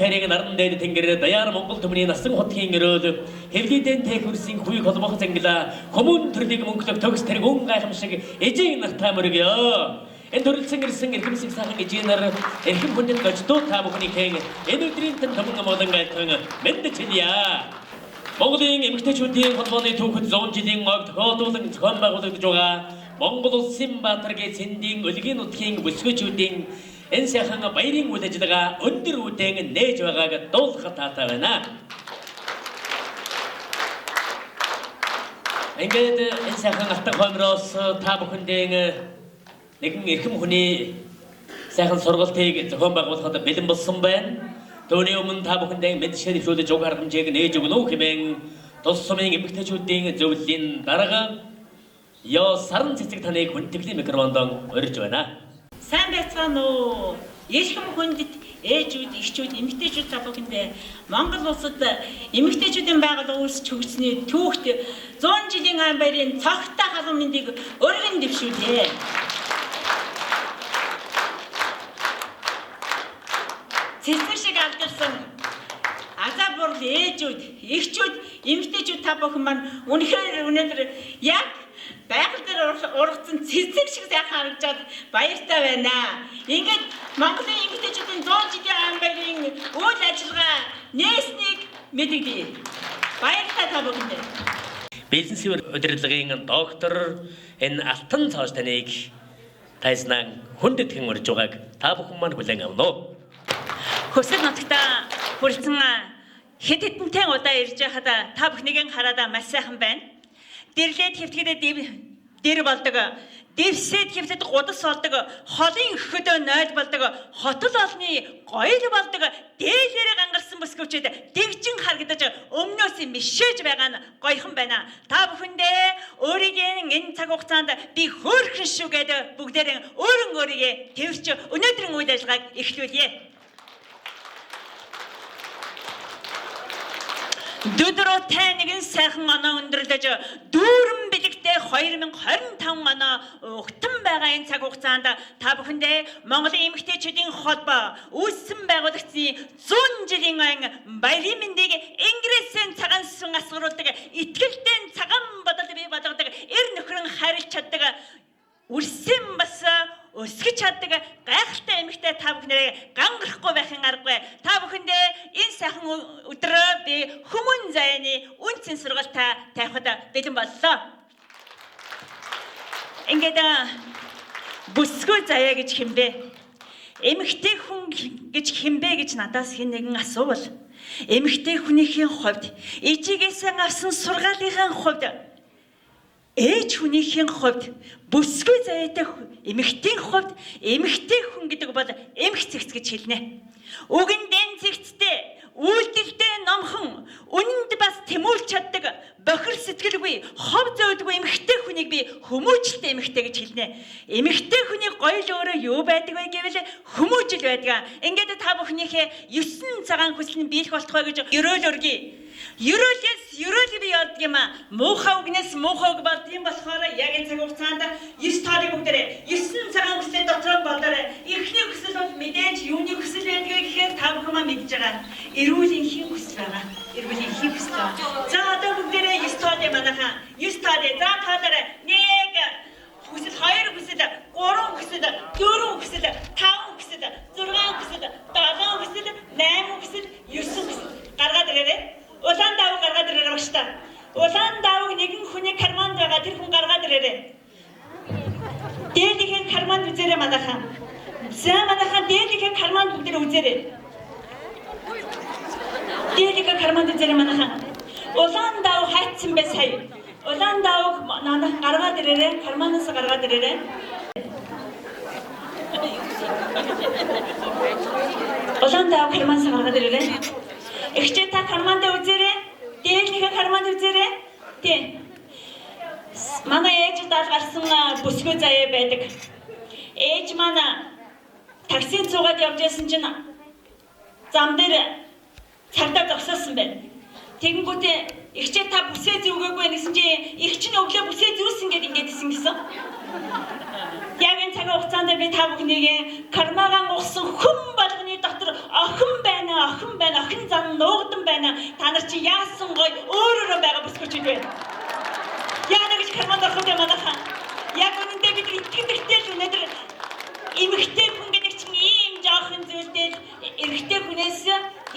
хайрыг наран дээр тэнгэрээр даяар Монгол төмний насан хотгийн өрөөд хэвлийдэн тэхүрсийн хүй холбох зангила хүмүүн төрлийг мөнгөлөг төгс тэрэг өн гайхамшиг эжийн нартай мөргөө. Энэ төрөлсөн ирсэн эрхэмсэг сайхан эжийнэр эрхэм хүндэт гождуу та бүхнийхээ энэ өдрийн тань таман амгалан гайтхан мэндэж хэлье. Монголын эмэгтэйчүүдийн холбооны түүхэд 100 жилийн огт тохиолдуулан зохион байгуулагдж байгаа Монгол улсын баатаргийн цэндийн өлгийн нутгийн бүсгүйчүүдийн энэ сайхан баярын үйл ажиллагаа өндөр үдээн нээж байгааг дуулахад таатай байна. Ингээд энэ сайхан алтан хоймроос та бүхэндээ нэгэн эрхэм хүний сайхан сургалтыг зохион байгуулахад бэлэн болсон байна. Төвний өмнө та бүхэндээ мэдшил нэвтрүүлж уг арга хэмжээг нээж өгнө үү хэмээн тус сумын эмэгтэйчүүдийн зөвлөлийн дарга ёо саран цэцэг таныг хүндтгэлийн микрофонд урьж байна. Сайн байцгаана уу? Эрхэм хүндэт ээжүүд, эхчүүд, эмэгтэйчүүд та бүхэндээ Монгол улсад эмэгтэйчүүдийн байгууллага үүсч хөгжсөний түүхт 100 жилийн ан баярын цогтой халуун мэндийг өргөн дэвшүүлье. Цэцэг шиг алдарсан азаа бурл ээжүүд, эхчүүд, эмэгтэйчүүд та бүхэн маань үнэхээр өнөөдөр яг байгаль дээр ургацсан цэцэг шиг сайхан харагдаад баяртай байна. Ингээд Монголын эмэгтэйчүүдийн 100 жилийн ан баярын үйл ажиллагаа нээснийг мэдэгдэе. Баяртай та бүхэндээ. Бизнесийн удирдлагын доктор энэ алтан цааш таныг тайснан хүндэтгэн урьж байгааг та бүхэн маань хүлээн авна уу? Хөсөл нутагта хүрэлцэн хэд хэдэнтэй удаа ирж байхад та бүхнийг хараад маш сайхан байна. Дэрлээд хэвтгэдээ дэр болдог, дэвсээд хэвтэд гудас болдог, холын өгөхөдөө нойл болдог, хотол олны гоёл болдог, дээлээрээ гангарсан бүсгүүчэд дэгжин харагдаж өмнөөс мишээж байгаа нь гоёхон байна. Та бүхэндээ өөрийн энэ цаг хугацаанд би хөөрхөн шүү гэдэг бүгдээрээ өөрийгөө тэрч өнөөдрийн үйл ажиллагааг эхлүүлье. Дүдрүүтэй нэгэн сайхан оноо өндөрлөж дүүрэн бэлэгтэй 2025 оноо өгтөн байгаа энэ цаг хугацаанд та бүхэндээ Монголын эмэгтэйчүүдийн холбоо үүссэн байгуулагдсан 100 жилийн баярын мэндийг Ингэрээсээ цагаан сүн асгаруулдаг итгэлтэй цагаан бодол бий болгодог эр нөхрөн харилж чаддаг үрсэн бас өсгөж чаддаг гайхалтай эмэгтэй та бүхнээ гангарахгүй байхын аргагүй. Та бүхэндээ энэ сайхан өдрөө би хүмүүн зайны үнцэн сургалтаа тавихад бэлэн боллоо. Ингээд бүсгүй заяа гэж хэмбэ? Эмэгтэй хүн гэж хэмбэ гэж надаас хэн нэгэн асуувал эмэгтэй хүнийхээ хувьд ижигээс авсан сургаалынхаа хувьд ээж хүнийхээ хувьд бүсгүй заяатай эмэгтэй хувьд эмэгтэй хүн гэдэг бол эмх цэгц гэж хэлнэ. Үгэндэн цэгцтэй, үйлдэлтэй номхон, үнэнд бас тэмүүлж чаддаг, бохир сэтгэлгүй, хов зөөлгүй эмэгтэй хүнийг би хүмүүжлтэй эмэгтэй гэж хэлнэ. Эмэгтэй хүний гоёл өөрөө юу байдаг вэ гэвэл хүмүүжил байдаг. Ингээд та бүхнийхээ 9 цагаан хүсэл нь биелэх болтугай гэж ерөөл өргөе. Ерөөлөөс ерөөл бий болд юм а. Муухай үгнээс муухай үг болд юм болохоор яг энэ цаг хугацаанд 9 тоолыг бүгдээрээ 9 цагаан хүслээ дотор болоорой. Эхний хүсэл бол мэдээж юуны хүсэл байдгийг гэхээр та бүхэн маань мэдж байгаа. Эрүүлийн хин хүсэл байгаа. Эрүүлийн хин хүсэл. За одоо бүгдээрээ 9 тоолыг манайхаа 9 тоолыг за тоолоорой. 1 хүсэл, 2 хүсэл, 3 хүсэл, 4 хүсэл, 5 хүсэл, 6 хүсэл, 7 хүсэл, 8 хүсэл, 9 хүсэл гаргаад ирээрэй. Улаан давуу гаргаад ирээрэй багштай. Улаан давууг нэгэн хүний карманд байгаа тэр хүн гаргаад ирээрэй. Дээлийнхээ карманд үзээрэй манайхаа. За манайхаа дээлийнхээ карманд бүгдээ үзээрэй. Дээлийнхээ карманд үзээрэй манайхаа. Улаан давуу хайцсан бай сая. Улаан давууг манайх гаргаад ирээрэй. Карманаас гаргаад ирээрэй. Улаан давуу карманаас гаргаад ирээрэй. Эхчээ та карманд үзээрэй. Дээлийнхээ карманд үзээрэй. Тийм. Манай ээж даа гарсан бүсгүй заяа байдаг. Ээж манай таксид цугаад явж байсан чинь зам дээр цагдаа зогсоосон байна. Тэгэнгүүтээ эхчээ та бүсээ зүүгээгүй гэсэн чинь эх чинь өглөө бүсээ зүүсэн гэдээ ингэдсэн гэсэн. Яг энэ цагаан хугацаанд би та бүхнийг кармагаан угсан хүн болгоны дотор охин байна, охин зан нуугдан байна. Та нар чи яасан гоё өөрөөрөө байгаа бүсгүйч вэ? Яана гэж карманд орох юм манайхаа. Яг үнэндээ бид итгэдэгтэй л өнөөдөр эмэгтэй хүн гэдэг чинь ийм жоохон зүйлдээ эрэгтэй хүнээс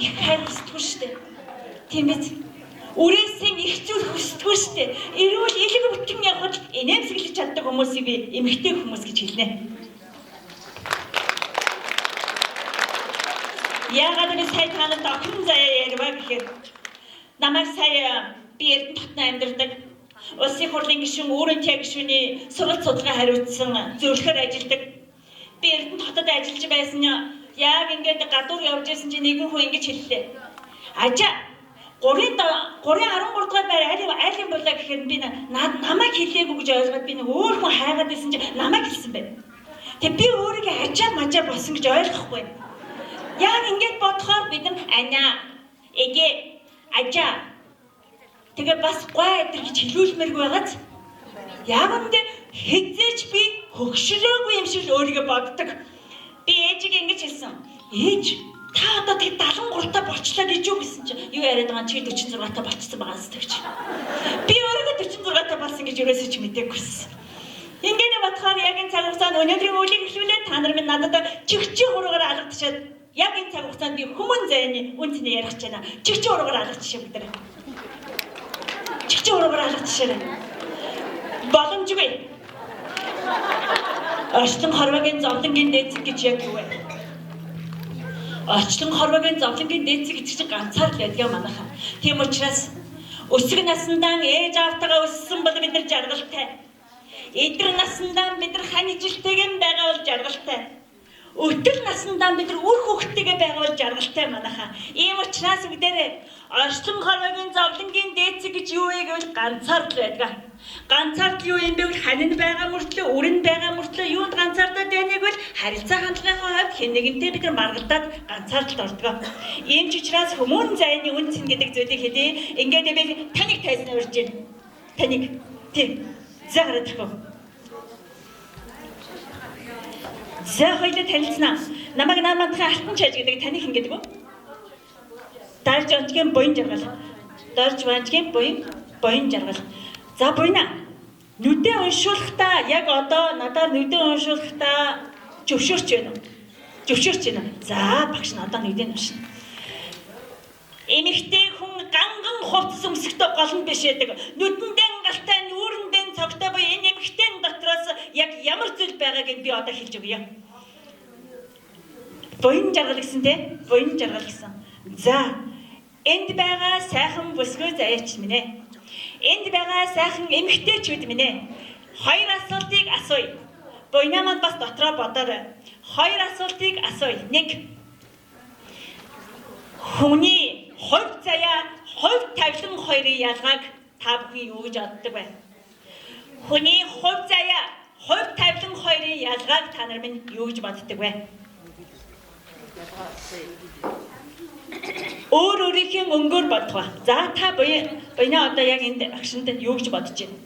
их хайр хүсдэггүй шүү дээ. Тийм биз? Үрээсээ их зүйл хүсдэггүй шүү дээ. Эрүүл элэг бүтэн явхад инээмсэглэж чаддаг хүмүүсийг би эмэгтэй хүмүүс гэж хэлнэ. Яагаад би сая танад охин заяа ярива гэхээр намайг сая би Эрдэнэ хотод амьдардаг. Улсын хурлын гишүүн өөрөнтэй гишүүний сургалт судалгаа хариуцсан зөвлөхөр ажилдаг. Би Эрдэнэ хотод ажиллаж байсан яг ингээд гадуур явж байсан чинь нэгэн хүн ингэж хэллээ. Ажаа 3-13 дугаар байр айлын болоо гэхээр би намайг хэлээгүй гэж ойлгоод би нэг өөр хүн хайгаад байсан чинь намайг хэлсэн байна. Тэгээ би өөрийгөө ажаа мажаа болсон гэж ойлгохгүй. Яг ингээд бодохоор бид нар анаа эгэ ажаа тэгээ бас гой өдр гэж хэлүүлмээргүй байгааз яг үндэ хэзээч би хөгшрөөгүй юм шиг өөрийгөө боддог. Би ээжийг ингэж хэлсэн. Ээж та одоо тэг 73 та болчлаа гэж юу гэсэн чинь юу яриад байгаа чи 46 та болчихсон байгаа зү гэж. Би өөрийгөө 46 та болсон гэж ерөөсөө ч мэдээгүйсэн. Ингээд бодохоор яг энэ цаг хугацаанд өнөөдрийн үеийг эхлүүлээд та нар минь надад чигчээ хуруугаар алгадчихад яг энэ цаг хугацаанд би хүмүүн зайны үнцнийг ярих гэж байна. Чигчээ хуруугаар алгадчихъя бид нар. Чигчээ хуруугаар алгадчихъя. Боломжгүй. Орчлон хорвогийн зовлонгийн дээцэг гэж яг юу вэ? Орчлон хорвогийн зовлонгийн дээцэг гэж чинь ганцаар л ядгаа манайхаа. Тийм учраас өсөг насндаа ээж аавтайгаа өссөн бол бид нар жаргалтай. Эдгээр насндаа бид нар хань ижилтэйгэн байгаа бол жаргалтай. Өтөл насндаа бид нар үр хөвгтэйгээ байгаа бол жаргалтай манайхаа. Ийм учраас бүгдээрээ орчлон хорвогийн зовлонгийн дээцэг гэж юу вэ гэвэл ганцаар л байдаг. Ганцаар л юу юм бэ гэвэл ханин байгаа мөртлөө, үрэн байгаа мөртлөө юунд ганцаардаад байныг бол харилцаа хандлагын хувьд хэн нэгэнтэй бид нар маргалдаад ганцаар л ордог. Ийм ч учраас хүмүүн зайны үнцэн гэдэг зүйлийг хэлээ. Ингээд би таныг тайзан урьж байна. Таныг тийм заагаад тахав. За хоёул танилцнаа. Намайг намантхан алтан чаж гэдэг таныг хэн гэдэг вэ? Дарж онцгийн буян жаргал. Дарж онцгийн буян жаргал. За буйна. Нүдээ уншуулахдаа яг одоо надаар нүдээ уншуулахдаа зөвшөөрч байна уу? Зөвшөөрч байна. За багш надаа нүдээ уншина. Эмэгтэй хүн ганган хувцс өмсөхдөө гол нь биш байдаг. Нүдэндээ галтай, нүүрэндээ цогтой буюу энэ эмэгтэй дотроос яг ямар зүйл байгааг би одоо хэлж өгье. Буян жаргал гэсэн те? Буян жаргал гэсэн. За энд байгаа сайхан бүсгүй заяач минь ээ. Энд байгаа сайхан эмэгтэйчүүд минь ээ. Хоёр асуултыг асууя. Буйнамад бас дотроо бодоорой. Хоёр асуултыг асууя. 1. Хүний хувь заяа, хувь тавилан хоёрын ялгааг та бүхэн юу гэж боддог вэ? Хүний хувь заяа, хувь тавилан хоёрын ялгааг та нар минь юу гэж боддог вэ? Өөр өөрийнхөө өнгөөр бодох ба. За та буйна одоо яг энэ агшинд юу гэж бодож байна?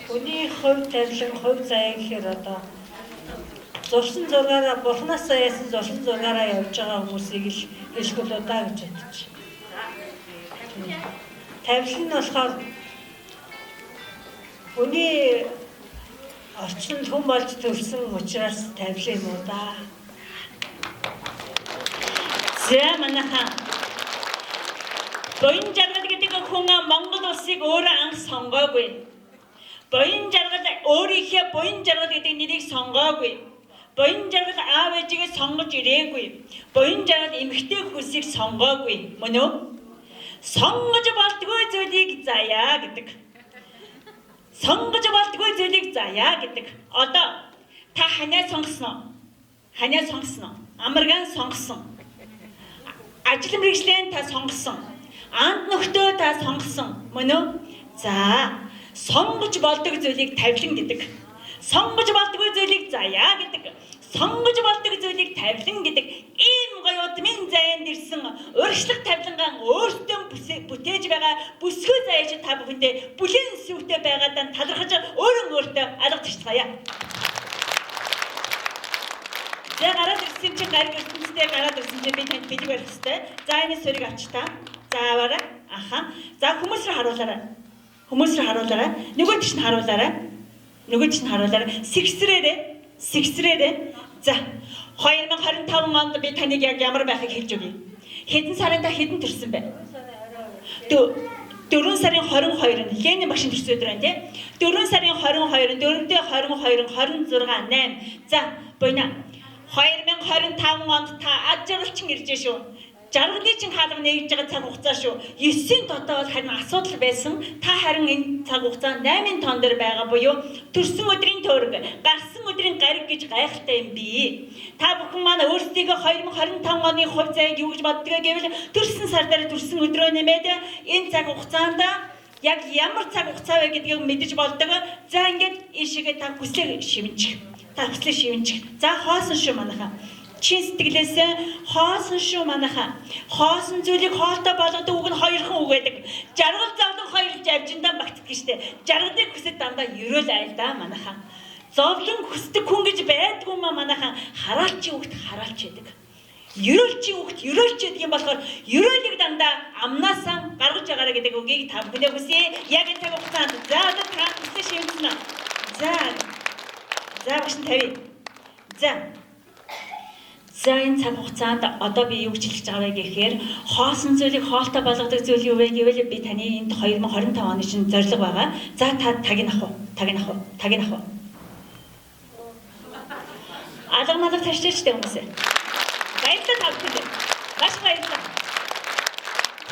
Хүний хувь тавилан, хувь заяа гэхээр одоо зурсан зургаараа бурхнаас яасан зурсан зургаараа явж байгаа хүмүүсийг л хэлэхгүй л удаа гэж бодож байна. Тавилан нь болохоор хүний орчинд хүн болж төрсэн учраас тавилан юм уу да. За манайхаа буян жаргал гэдэг хүн Монгол улсыг өөрөө анх сонгоогүй. Буян жаргал өөрийнхөө буян жаргал гэдэг нэрийг сонгоогүй. Буян жаргал аав ээжигээ сонгож ирээгүй. Буян жаргал эмэгтэй хүсийг сонгоогүй. Мөн үү? Сонгож болдгоо зүйлийг заяа гэдэг. Сонгож болдгоо зүйлийг заяа гэдэг. Одоо та ханаа сонгосноо? Ханаа сонгосноо? Амаргаан сонгосон. Ажил мэргэжлэн та сонгосон. Анд нөхдөө та сонгосон. Мөн үү? За, сонгож болдог зүйлийг тавилан гэдэг. Сонгож болдгоо зүйлийг заяа гэдэг. Сонгож болдог зүйлийг тавилан гэдэг. Ийм гоё удмын зайд ирсэн урьдчилан тавилангаан өөртөө бүтээж байгаа бүсгүй заяач та бүхэндээ бүлээн сүвтэй байгаадаа талархаж өөрөн өөр өөртөө алга тушцгаая. За гараад ирсэн чинь гариг ертөнцтэй гараад ирсэн чинь би танд бэлэг барих хэрэгтэй. За энэ сөрийг авч та. За аваарай. Аха. За хүмүүс рүү харуулаарай. Хүмүүс рүү харуулаарай. Нөгөө тийш нь харуулаарай. Нөгөө тийш нь харуулаарай. Сэгсрээрээ. За 2025 онд би таныг яг ямар байхыг хэлж өгье. Хэдэн сарын та хэдэн төрсөн бэ? 4 сарын 22 нь Ленин багшийн төрсөн өдөр байна тий. 4 сарын 22 нь 4-д 22 26 8. За буйна 2025 онд та ад жаргалчин ирж шүү. Жаргалын чин хаалга нэгж байгаа цаг хугацаа шүү. 9-ийн дотоо бол харин асуудал байсан. Та харин энэ цаг хугацаанд 8 тон дээр байгаа буюу төрсөн өдрийн тойрог, гарсан өдрийн гариг гэж гайхалтай юм би. Та бүхэн маань өөрсдийгөө 2025 оны хувь заяаг юу гэж боддгоо гэвэл төрсөн сар дээр төрсөн өдрөө нэмээд энэ цаг хугацаанд яг ямар цаг хугацаа вэ гэдгийг мэдэж болдог. За ингээд ийшээгээ та хүслээ шивэнчих. За хоосон шүү манайхаа. Чин сэтгэлээсээ хоосон шүү манайхаа. Хоосон зүйлийг хоолтой болгодог үг нь хоёрхан үг байдаг. Жаргал завдан хоёр авжиндаа багтдаг штэ. Жаргалыг хүсэж дандаа ерөөл айл да манайхаа. Зовлон хүсдэг хүн гэж байдгүй манайхаа. Хараалчийн үгт хараалч байдаг. Ерөөлчийн үгт ерөөлч гэдэг юм болохоор ерөөлийг дандаа амнаасаа гаргаж байгаарай гэдэг үгийг та бүхэндээ хүсье. Яг энэ цаг хугацаанд за одоо та хүсэж шивнэ. За багш нь тавь. За энэ цаг хугацаанд одоо би юу гэж хэлж байгаа вэ гэхээр хоосон зүйлийг хоолтой болгодог зүйл юу вэ гэвэл би таны энд 2025 оны чинь зорилго байгаа. За та таг нь ах уу. Алга ташчээчтэй хүмүүсээ. Баярлалаа та бүхэнд. Маш баярлалаа.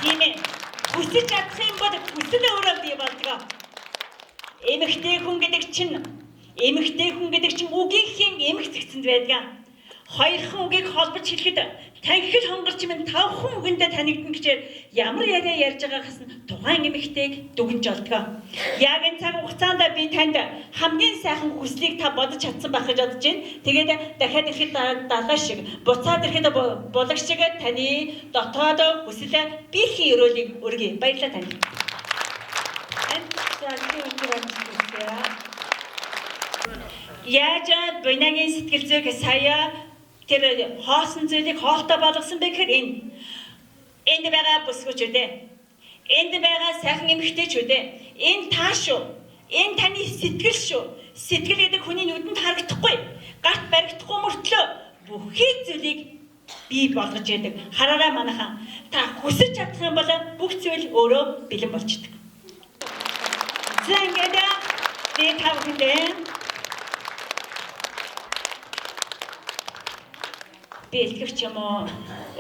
Тийм ээ. Хүсэж чадах юм бол хүсэл өөрөө бий болдгоо. Эмэгтэй хүн гэдэг чинь үгийнхэн эмх зэгцэнд байдаг. Хоёрхан үгийг холбож хэлэхэд танхил хонголч минь тавхан үгэндээ танигдна гэхээр ямар яриа ярьж байгаагаас нь тухайн эмэгтэйг дүгнж олдгоо. Яг энэ цаг хугацаанд би танд хамгийн сайхан хүслийг та бодож чадсан байх гэж бодож байна. Тэгээд дахиад ирэхэд далаа шиг, буцаад ирэхэд булаг шиг таны дотоод хүсэл биехийн өрөөлийг өргөе. Баярлалаа танд. Яаж буйнагийн сэтгэл зүйг сая тэр хоосон зүйлийг хоолтой болгосон бэ гэхээр энд байгаа бүсгүүчүүдээ, энд байгаа сайхан эмэгтэйчүүдээ, энэ та шүү, энэ таны сэтгэл шүү. Сэтгэл гэдэг хүний нүдэнд харагдахгүй, гарт баригдахгүй мөртлөө бүхий зүйлийг бий болгож яадаг. Хараарай манайхаа. Та хүсэж чадах юм бол бүх зүйл өөрөө бэлэн болчдөг. За ингээд би та бүхэндээ би илтгэвч юм уу,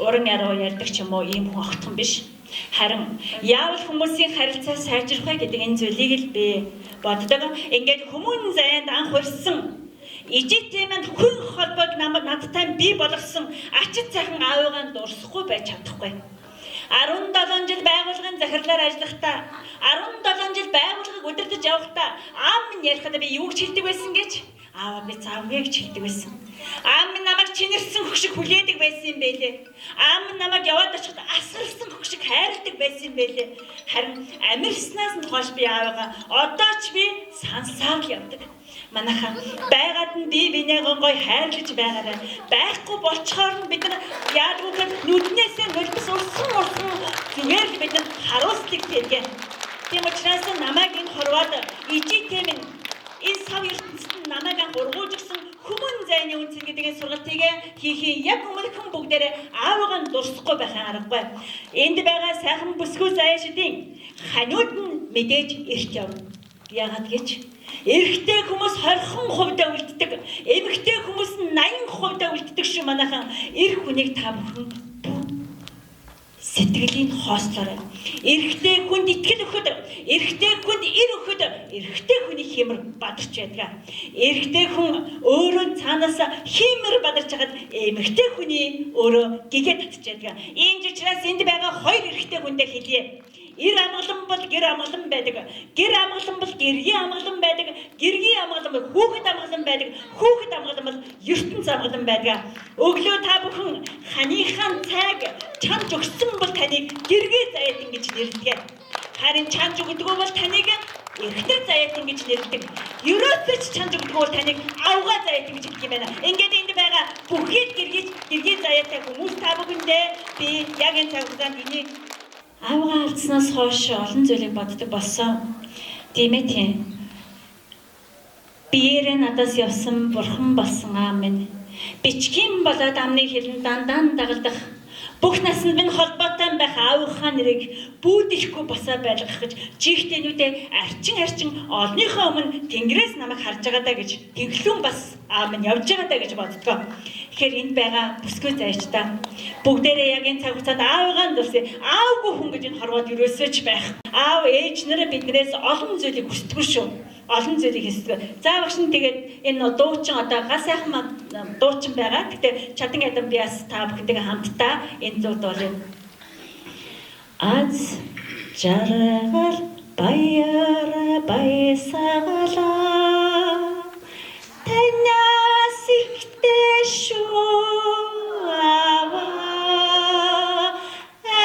уран яруу ярьдаг ч юм уу ийм хүн огтхон биш. Харин яавал хүмүүсийн харилцаа сайжрах вэ гэдэг энэ зүйлийг л би боддог. Ингээд хүмүүн заяанд анх урьсан ижитийн манд хүн холбоог надтай бий болгосон ачид цахан аавыгаа дурсахгүй байж чадахгүй. 17 жил байгууллагын захирлаар ажиллахдаа 17 жил байгууллагыг удирдах явахдаа аав минь ярихад би юу гэж хэлдэг байсан гэж аав би заавгүй гэж хэлдэг байсан. Аав минь намайг чинэрсэн хөгшиг хүлээдэг байсан юм байлээ. Аав минь намайг яваад очиход асралсан хөгшиг хайрладаг байсан юм байлээ. Харин амирснаас нь хойш би аавыгаа одоо ч би сансаар л явдаг. Манайхаа байгаад нь бие биенээ гой хайрлаж байгаарай. Байхгүй болчоор нь бид нар яадгүй нүднээсээ хөлбөс урсан зүгээр л бид нар харуулдаг тийм. Тийм учраас намайг энэ хорвоод ижитээ минь энэ сав ертөнцид намайг ургуулж гисэн хүмүүн зайны үнцэн гэдэг сургалтыг хийхин яг өмнөхөн бүгдээрээ аавыгаа дурсахгүй байхын аргагүй. Энд байгаа сайхан бүсгүй заяашдын ханиуд нь мэдээж ирж яв. Яагаад гэж эрэгтэй хүмүүс 20% үлддэг, эмэгтэй хүмүүс нь 80% үлддэг шүү манайхан. Эр хүнийг та бүхэн сэтгэлийн хоослоорой. Эрэгтэй хүнд итгэл өгөхөд, эрэгтэй хүнд ир өгөхөд, эрэгтэй хүний хэмэр бадарч байдаг. Эрэгтэй хүн өөрөө цаанаас хэмэр бадарч хагаад эмэгтэй хүний өөрөө гэгээ татж байдаг. Ийм учраас энд байгаа хоёр эрэгтэй хүндээ хэлье. Ир амгалан бол гэр амгалан байдаг. Гэр амгалан бол гэргийн амгалан байдаг. Гэргийн амгалан бол хүүхэд амгалан байдаг. Хүүхэд амгалан бол ертөнц амгалан байдаг. Өглөө та бүхэн ханыхан цайг чамж өгсөн бол таныг гэргээ заяатан гэж нэрдэг. Харин чамж өгдөггүй бол таныг эхнэр заяатан гэж нэрдэг. Ерөөс хөлөөч чанж өгдөг бол таныг авгаа заяат гэж хэлдэг юм байна. Ингээд энд байгаа бүхий гэргийн заяатай хүмүүс та бүхэндээ би яг энэ цаг хугацаанд миний авгаа алдснаас хойш олон зүйлийг боддог болсон. Тийм ээ тийм. Биеэрээ надаас явсан бурхан болсон аа минь. Бичгийн болоод амны хэлэн дандан дагалдах. Бүх насанд минь холбоотой байх аавынхаа нэрийг бүүдихгүй босоо байлгах гэж чихтэнүүдээ арчин олныхоо өмнө Тэнгэрээс намайг харж байгаа даа гэж тэнхлүүн бас аав минь явж байгаа даа гэж боддгоо. Тэгэхээр энд байгаа бүсгүй зайчдаа бүгдээрээ яг энэ цаг хугацаанд аавыгаа дурсаа аавгүй хүн гэж энэ хорвоод юусооч байх. Аав ээж нараа биднээс олон зүйлийг хүсдэг шүү. Олон зүйлийг хийдэг. За багш нь тэгээд энэ дуучин одоо гал сайхан дуучин байгаа. Гэтэ чадан ядан би бас та бүхэндээ хамтдаа энэ зууд болов. Аз жаргал баяр баясагала танаас ихтэй шүү аваа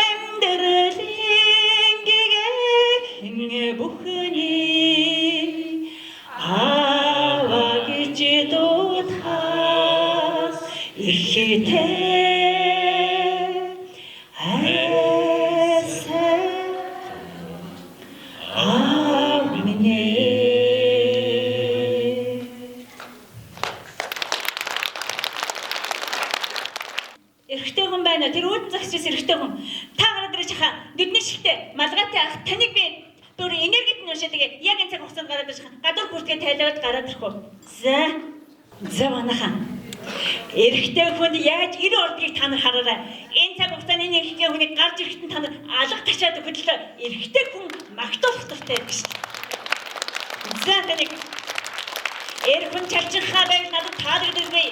амьдралын гэгээ бүхний аваа гэж дуудахаас ихтэй эрэгтэй хүн байна. Тэр үүдэн загсчээс эрэгтэй хүн. Та гараад ирж хаа. Нүдний шигтэй малгайтай ах таныг би бүр энергид нь уншаад тэгээ яг энэ цаг хугацаанд гараад ирж хаа. Гадуур бүртгээ тайлаад гараад ирэх үү. За манайхан. Эрэгтэй хүн яаж 90 ордгийг та нар хараарай. Энэ цаг хугацаанд энэ эрэгтэй хүнийг гарч ирэхэд та нар алга тачаад өгөхлөө эрэгтэй хүн магтуулах туфтай гэж. За таныг эр хүн чалчинхаа байвал надад таалагддаггүй.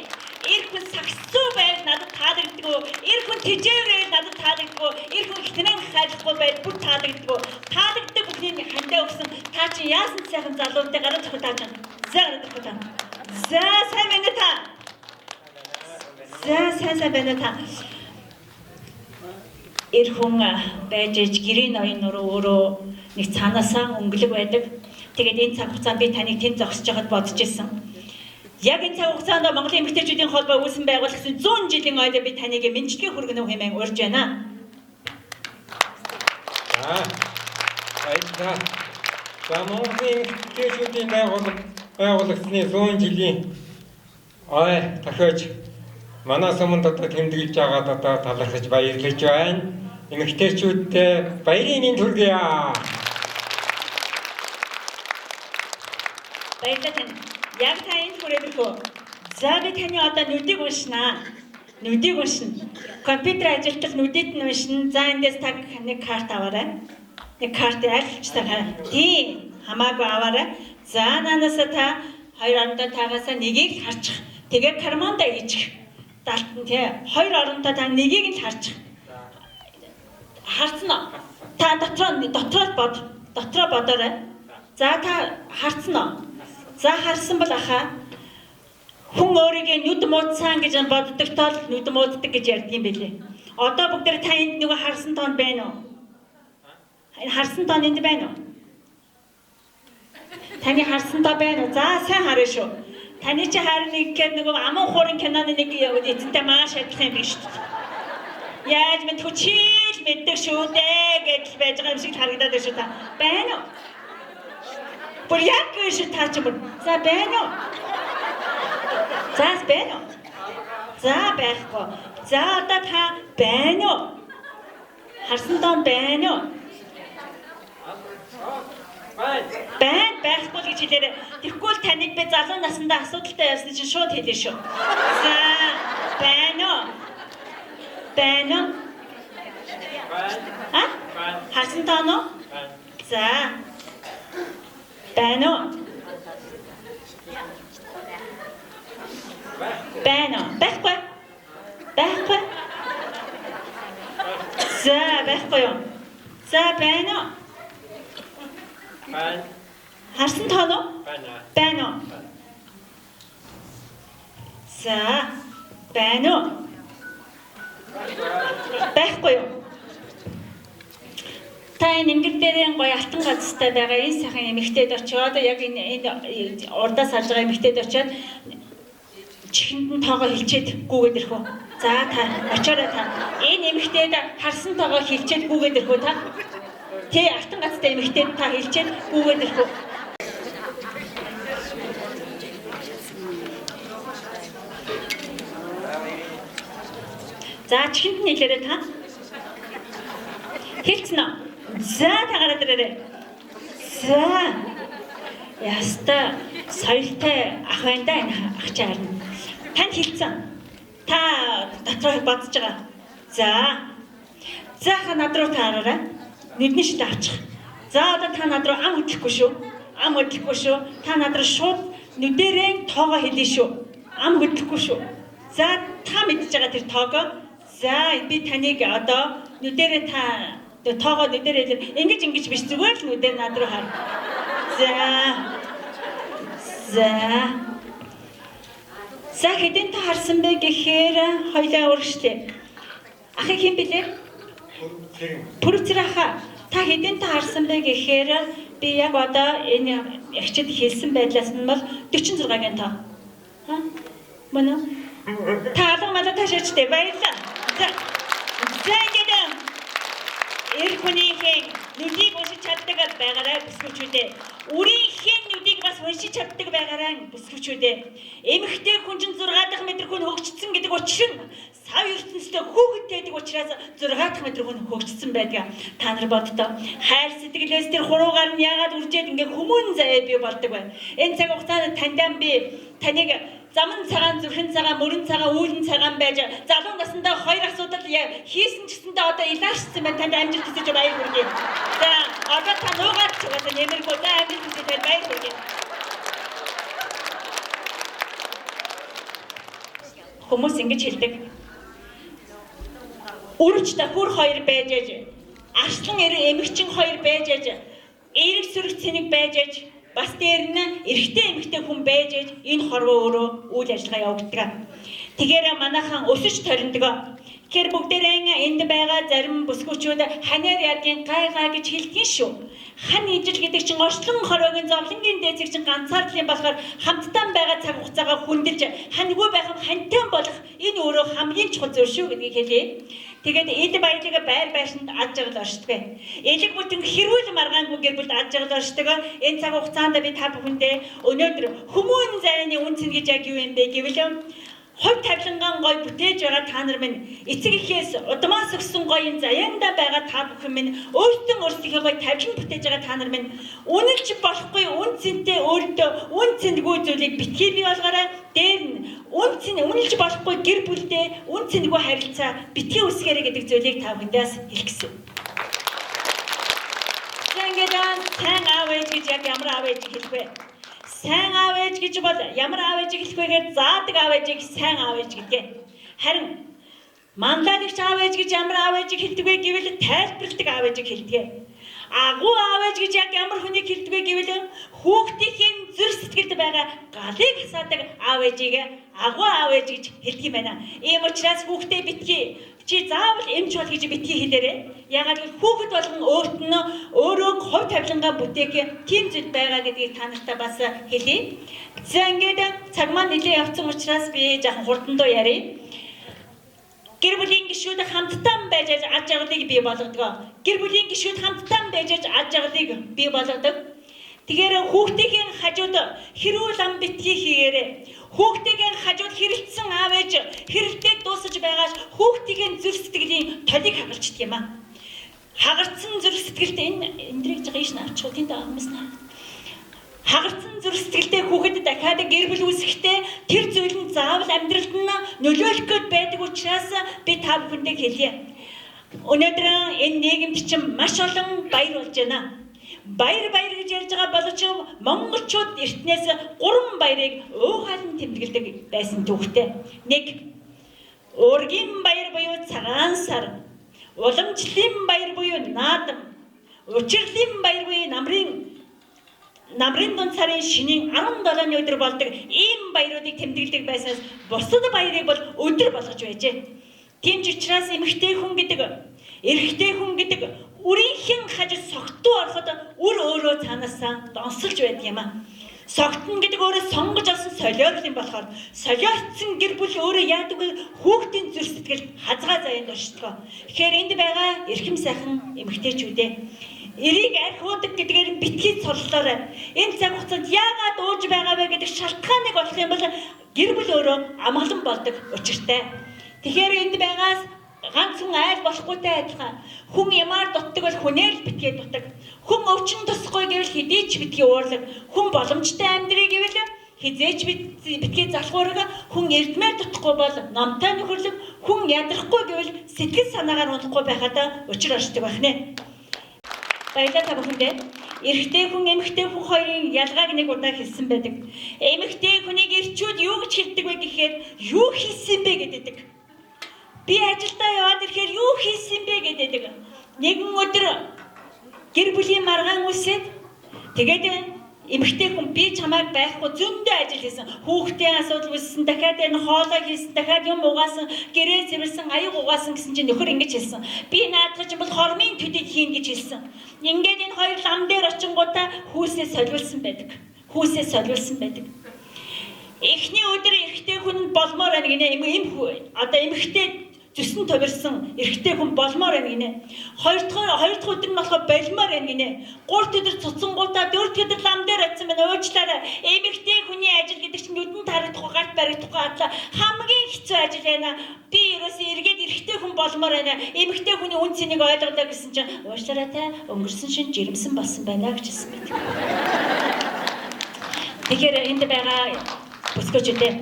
Эр хүн сагсуу байвал надад таалагддаггүй. Эр хүн тэжээр байвал надад таалагддаггүй. Эр хүн хитнэн хайлахгүй байвал бүр таалагддаггүй. Таалагддаг бүхний хандаа өгсөн. Та чи яасан сайхан залуутай гараад ирэх тааж. За гараад ирэх таа. За сайн байна та. За сайн байна та. Эр хүн байж гэрийн ноён нуруу өөрөө нэг цаанаасаа өнгөлөг байдаг. Тэгээд энэ цаг хугацаанд би таныг тэнд зогсож байгаад бодож ирсэн. Яг энэ цаг хугацаанд Монголын эмэгтэйчүүдийн холбоо үүсгэн байгуулсан 100 жилийн ойд би таныг мэдлэгийн хүргэнэ хэмээн урьж байна. Баярлалаа. За Монголын эмэгтэйчүүдийн байгуулагдсны 100 жилийн ой тохиож манаас өмнө одоо тэмдэглэж байгаад одоо талархаж баярлаж байна. Эмэгтэйчүүдтэй баярын мэнд хүргэе. Баярлалаа тань. Яг та энд хүрээд ирэх үү? За би таны одоо нүдийг уншнаа. Нүдийг уншина. Компьютер ажилтал нүдэд нь уншина. За эндээс та нэг карт аваарай. Нэг карт альч та тийм хамаагүй аваарай. За наанасаа та хоёр орондоо таагаасаа нэгийг харчих. Тэгээ кармонда ичих. Далтан тий. Хоёр орондоо та нэгийг л харчих. Харцна. Та дотроо бод. Дотроо бодоорой. За та харцна. За харсан бол ахаа хүн өөрийгөө нүд муудсан гэж боддог тол нүд мууддаг гэж ярьдаг юм билээ. Одоо бүгд та энд нөгөө харсан тоон байна уу? Энэ харсан тоон энд байна уу? Таны харсан тоо байна уу? За сайн харъя шүү. Таны чи харин нэг нөгөө аман хуурын киноны нэг эзэнтэй маш адилхан юм биш үү? Яаж мэд хүчил мэддэг шүү дээ гэж байж байгаа юм шиг харагдаад байна шүү та. Байна уу? Бүр яг гэж таач бүр. За байна уу? За байна уу? За байхгүй. За одоо та байна уу? Харсан тоон байна уу? Байна байхгүй гэж хэлээрэй. Тэгэхгүй л таныг би залуу насндаа асуудалтай явсан чинь шууд хэлээ шүү. За байна уу? Байна уу? Харсан тоон уу? За байна уу? Байна уу? Байхгүй. Байхгүй. За байхгүй юу? За байна уу? Байна. Харсан тоон уу? Байна. Байна уу? За байна уу? Байхгүй юу? Та энэ ингэр дээрээ гоё алтан газтай байгаа энэ сайхан эмэгтэйд очиод яг энэ урдаас харж байгаа эмэгтэйд очиод чихэнд нь тоогоо хилчээд гүгээд ирэх үү. За та очиороо та энэ эмэгтэйд харсан тоогоо хилчээд гүгээд ирэх үү та. Тэ алтан газтай эмэгтэйд та хилчээд гүгээд ирэх үү. За чихэнд нь хэлээрэй та. Хэлцэн үү? За та гараад ирээрэй. За. Яста соёлтой ах байна да энэ ах чаар. Танд хэлцэн. Та дотроо бодож байгаа. За. За ха над руу таараарай. Нүдний шил авчих. За одоо та над руу ам хөдлөхгүй шүү. Ам хөдлөхгүй шүү. Та над руу шууд нүдэрээ тоогоо хэлнэ шүү. Ам хөдлөхгүй шүү. За та мэдж байгаа тэр тоогоо. За би таныг одоо нүдэрээ та тоогоо нүдэрээ ингэж биш зүгээр л нүдээр над руу хар. За. За. За хэдэн та харсан бэ гэхээр хоёлаа урагшлаа. Ахыг хэм бэлээ? Пүрцэраха. Та хэдэн та харсан бэ гэхээр би яг одоо энэ ягчид хэлсэн байдлаас нь бол 46-гийн тоо. Ха? Мөн үү? Та алга малаа ташаачтай баярлалаа. За ингээд эр хүнийхээ нүдийг уншиж чаддаг байгаарай бүсгүүчүүдээ. Үрийнхээ нүдийг бас уншиж чаддаг байгаарай бүсгүүчүүдээ. Эмэгтэй хүн чинь 6 дахь метр хүн хөгжсөн гэдэг учир нь сав ертөнцийн хүүхэдтэй байдаг учраас 6 дахь метр хүн хөгжсөн байдаг. Та нар боддоо хайр сэтгэлээс тэр хуруугаар нь яагаад үржээд ингээ хүмүүн заяа бий болдог вэ? Энэ цаг хугацаанд таньдаа би таныг заман цагаан, зүрхэн цагаан, мөрөн цагаан, үүлэн цагаан байж залуу насндаа хоёр асуудал хийсэн гэсэндээ одоо илаарчсан байна. Танд амжилт хүсэж баяр хүргэе. За одоо та нуугаад ч угаасаа нэмэргүй за амжилт хүсэж баяр хүргэе. Хүмүүс ингэж хэлдэг. Үрж давхар хоёр байж аж, арслан эмэгчин хоёр байж аж, эрэг сүрэг цэник байж аж, бас дээр нь эрэгтэй эмэгтэй хүн байж аж энэ хорвоо өөрөө үйл ажиллагаа явуулдаг. Тэгэхээр манайхан өсөж ториндог. Тэгэхээр бүгдээрээ энд байгаа зарим бүсгүүчүүд ханаар ядгийн гай гэж хэлдэг шүү. Хан ижил гэдэг чинь орчлон хорвогийн зовлонгийн дээцэг чинь ганцаардлын болохоор хамтдаа байгаа цаг хугацаагаа хүндэлж ханьгүй байх хантан болох энэ өөрөө хамгийн чухал зүйл шүү гэдгийг хэлье. Тэгээд эд баялаг байр байшинд аж жаргал оршдог. Элэг бүтэн хэрүүл маргаангүй гэр бүлд аж жаргал оршдог. Энэ цаг хугацаанд би та бүхэндээ өнөөдөр хүмүүн зарайны үнцэн гэж яг юу юм бэ гэвэл хувь тавилангаан гой бүтээж байгаа та нар минь эцэг эхээс удмаас өгсөн гоё заяанда байгаа та бүхэн минь өөртөө өөрсдийнхээ гоё тавилан бүтээж байгаа та нар минь үнэлж болохгүй үнцэнтэй өөртөө үнцэнгүй зүйлийг битгий бий болгоорой. Дээр нь үнэлж болохгүй гэр бүлдээ үнцэнгүй харилцаа битгий үсгээрэй гэдэг зүйлийг та бүхэндээс хэлэх гэсэн. Ингээд сайн аав ээж гэж яг ямар аав ээж хэлэх вэ? Сайн аав ээж гэж бол ямар аав ээж хэлэх вэ гэхээр заадаг аав ээжийг сайн аав ээж гэдэг. Харин манлайлагч аав ээж гэж ямар аав ээжийг хэлдэг вэ гэвэл тайлбарладаг аав ээжийг хэлдэг. Агуу аав ээж гэж яг ямар хүнийг хэлдэг вэ гэвэл хүүхдийн зүрх сэтгэлд байгаа галыг хасаадаг аав ээжийг агуу аав ээж гэж хэлдэг юм байна. Ийм учраас хүүхдээ битгий чи заавал эмч бол гэж битгий хэлээрэй. Ягаад гэвэл хүүхэд болгон өөрт нь өөрөө хувь тавилангаа бүтээх тийм зүйл байгаа гэдгийг та нартай бас хэлье. За ингээд цаг маань нэлээд явцсан учраас би жоохон хурдандуу ярья. Гэр бүлийн гишүүд хамтдаа байж аж аргалыг бий болгодог. Гэр бүлийн гишүүд хамтдаа байж аж аргалыг бий болгодог. Тэгэхээр хүүхдийн хажууд хэрүүл ам битгий хийгээрэй. Хүүхдийн хажууд хэрэлдсэн аав ээж хэрэлдээд дуусаж байгаач хүүхдийн зүрх сэтгэлийн толиг хагалцдаг юм аа. Хагарцсан зүрх сэтгэлд эндрийг жоо ийш навчих тийм даамснаа. Хагарцсан зүрх сэтгэлтэй хүүхэд дахиад гэр бүл үүсэхдээ тэр зүйл нь заавал амьдралд нь нөлөөлөх гээд байдаг учраас би та бүхэндээ хэлье. Өнөөдөр энэ нийгэмд чинь маш олон баяр болж байна. Баяр гэж ярьж байгаа боловч монголчууд эртнээс 3 баярыг уухайлан тэмдэглэдэг байсан түүхтэй. 1. Ургийн баяр буюу цагаан сар. Уламжлалын баяр буюу наадам. Учирлын баяр буюу намрын дунд сарын шинийн 17-ны өдөр болдог ийм баяруудыг тэмдэглэдэг байснаас бусад баярыг бол өдөр болгож байжээ. Тийм ч учраас эмэгтэй хүн гэдэг, эрэгтэй хүн гэдэг, үрийнхэн хажууд согтуу ороход үр өөрөө цаанаасаа донсолж байдаг юм аа. Согтно гэдэг өөрөө сонгож авсан солиод юм болохоор солиодсон гэр бүл өөрөө яадаг вэ? Хүүхдийн зүрх сэтгэл хазгаа заяанд оршдог. Тэгэхээр энд байгаа эрхэм сайхан эмэгтэйчүүдээ эрийг архиудаг гэдгээр битгий цоллоорой. Энэ цаг хугацаанд яагаад ууж байгаа вэ гэдэг шалтгааныг олох юм бол гэр бүл өөрөө амгалан болдог учиртай. Тэгэхээр энд байгаас ганц хүн айл болохгүйтэй адилхан. Хүн ямаар дутдаг бол хүнээр л битгий дутдаг. Хүн өвчин тусахгүй гэвэл хэдий ч битгий уурлаг. Хүн боломжтой амьдрий гэвэл хизээч битгий залхуурга. Хүн эрдмээр дутахгүй бол номтой нөхөрлөг. Хүн ядрахгүй гэвэл сэтгэл санаагаар унахгүй байхад учир оршдог байх нэ. Баялаа та бүхэндээ. Эрэгтэй хүн, эмэгтэй хүн хоёрын ялгааг нэг удаа хэлсэн байдаг. Эмэгтэй хүнийг ирчүүд юу гэж хэлдэг вэ гэхээр юу хийсэн бэ гэдэг. Би ажилдаа яваад ирэхээр юу хийсэн бэ гэдэг. Нэгэн өдөр гэр бүлийн маргаан үсээд тэгээд эмэгтэй хүн би чамайг байхгүй зөндөө ажил хийсэн. Хүүхдийн асуудал үүссэн, дахиад энэ хоолой хийсэн, дахиад юм угаасан, гэрээ цэвэрсэн, аяг угаасан гэсэн чинь нөхөр ингэж хэлсэн. Би наадах юм бол хормын төдийг хийн гэж хэлсэн. Ингээд энэ хоёр лам дээр очингуудаа хүүсээ солиулсан байдаг. Хүүсээ солиулсан байдаг. Эхний өдөр эрэгтэй хүн болмоор байна гинэ. Одоо эмэгтэй зүсэн тувирсан эрэгтэй хүн болмоор байна гинэ. Хоёр дахь өдөр нь болохоор болмоор байна гинэ. Гурав өдөр цуцсангуудаа дөрөв өдөр лам дээр очсон байна. Уучлаарай. Эмэгтэй хүний ажил гэдэг чинь нүдэнд харагдахгүй гарт баригдахгүй атлаа. Хамгийн хэцүү ажил байна. Би ерөөсөө эргээд эрэгтэй хүн болмоор байна. Эмэгтэй хүний үн цэнийг ойлгодог гэсэн чинь уучлаарай та өнгөрсөн шин жирэмсэн болсон байна гэж хэлсэн байдаг. Тэгэхээр энд байгаа бүсгүйчүүдээ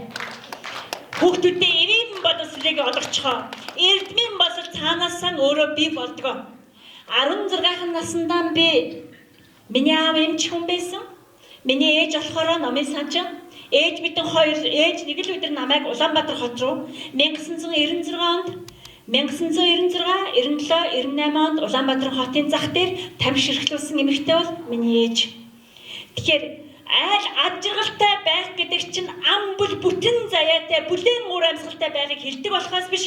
хүүхдүүдээ эрийн боловсрыг олгоцгоо. Эрдмийн боловсрол цаанаасаа өөрөө бий болдгоо. 16 наснаа би миний аав эмч хүн байсан. Миний ээж болохоор номын санчин. Ээж бидэн хоёр ээж нэг л өдөр намайг Улаанбаатар хот руу 1996 онд 1996, 97, 98 онд Улаанбаатар хотын зах дээр тамхи ширхлүүлсэн эмэгтэй бол миний ээж. Тэгэхээр айл ад жаргалтай байх гэдэг чинь ам бүл бүтэн заяатай бүлээн уур амьсгалтай байхыг хэлдэг болохоос биш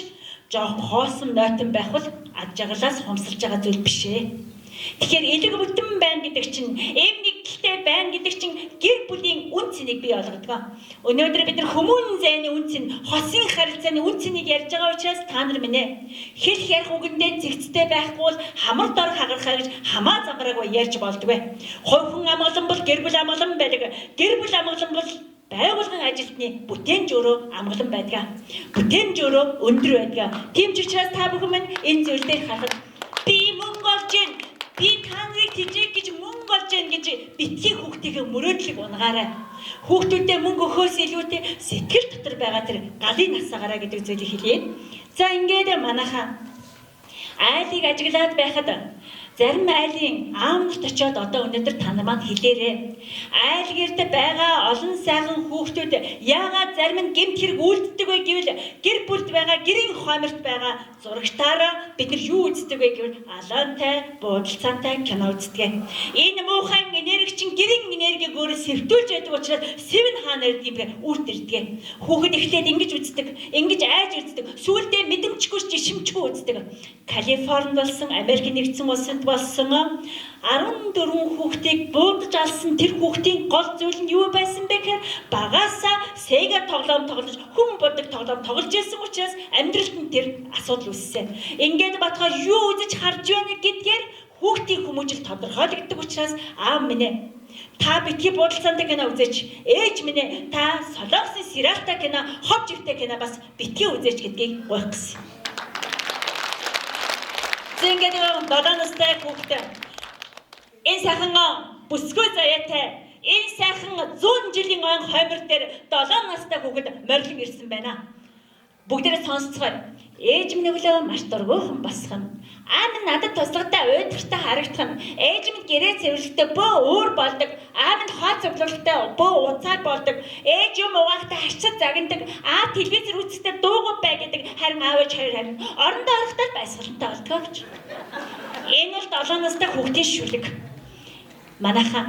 жоохон хоосон нойтон байх бол ад жаргалаас хомсолж байгаа зүйл биш ээ. Тэгэхээр элэг бүтэн байна гэдэг чинь эв нэгдэлтэй байна гэдэг чинь гэр бүлийн үн цэнийг бий болгодог. Өнөөдөр бид нар хүмүүн зайны үн цэн, хосын харилцааны үн цэнийг ярьж байгаа учраас та нар минь хэлэх ярих үгэндээ зэгцтэй байхгүй бол хамар дор хагархаа гэж хамаа замбараагүй ярьж болдгоо. Хувь хүн амгалан бол гэр бүл амгалан байдаг. Гэр бүл амгалан бол байгуулгын ажилтны бүтээмж өөрөө амгалан байдаг. Бүтээмж өөрөө өндөр байдаг. Тийм ч учраас та бүхэн минь энэ зүйл дээр харахад би мөнгө олж гин би таныг тижээг гэж мөнгө олж гин гэж битгий хүүхдийнхээ мөрөөдлийг унгаарай. Хүүхдүүдэд мөнгө өгөхөөс илүүтэй сэтгэл дотор байгаа тэр галын насаагаараа гэдэг зүйлийг хэлье. За ингээд манайхаа айлыг ажиглаад байхад зарим айлын аамт очиод одоо өнөөдөр та нар маань хэлээрээ. Айл гэрд байгаа олон сайхан хүүхдүүд яагаад зарим нь гэмт хэрэг үлддэг вэ гэвэл гэр бүлд байгаа гэрийн хойморт байгаа зурагтаараа бид нар юу үздэг вэ гэвэл алаантай, буудалцаантай кино үздэг. Энэ муухай энерги чинь гэрийн энергиг өөрөө сэвтүүлж байдаг учраас сэвэн хаанаар димрээ үрд ирдэг. Хүүхэд эхлээд ингэж үздэг, ингэж айж үздэг, сүүлдээ мэдэмжгүй жишимчгүй үздэг. Калифорнид болсон Америк нэгдсэн улсад болсон 14 хүүхдийг буудаж алсан тэр хүүхдийн гол зүйл нь юу байсан бэ гэхээр багаасаа Sega тоглоом тоглож хүн бодог тоглоом тоглож байсан учраас амьдралд нь тэр асуудал үүссэн. Ингээд батгаар юу үзэж харж байна гэдгээр хүүхдийн хүмүүжил тодорхойлогддог учраас аав минь ээ та битгий буудалцаантай кино үзээч. Ээж минь ээ та солонгосын сериалтай кино, хов живтэй кино бас битгий үзээч гэдгийг гуйх гэсэн. Зингээд 7 настай хүүхдээ энэ сайхан бүсгүй заяатай энэ сайхан 100 жилийн он хоймор дээр 7 настай хүүхэд морилон ирсэн байна. Бүгдээрээ сонсцгоо. Ээж минь өглөө маш дургүйхан босох юм. Аав минь надад туслахтаа уйдахтаа харагдах юм. Ээж минь гэрээ цэвэрлэхдээ бөө өөр болдог. Аав минь хоо цэвэрлэхдээ бөө уцаар болдог. Ээж юм угаахтаа харчад загнадаг. Аав телевизэр үзэхдээ дуугүй бай гэдэг. Харин аав ээж хоёр харин орондоо орохдоо байсгалантай болдгоо гэж. Энэ бол 7 настай хүүхдийн шүлэг. Манайхаа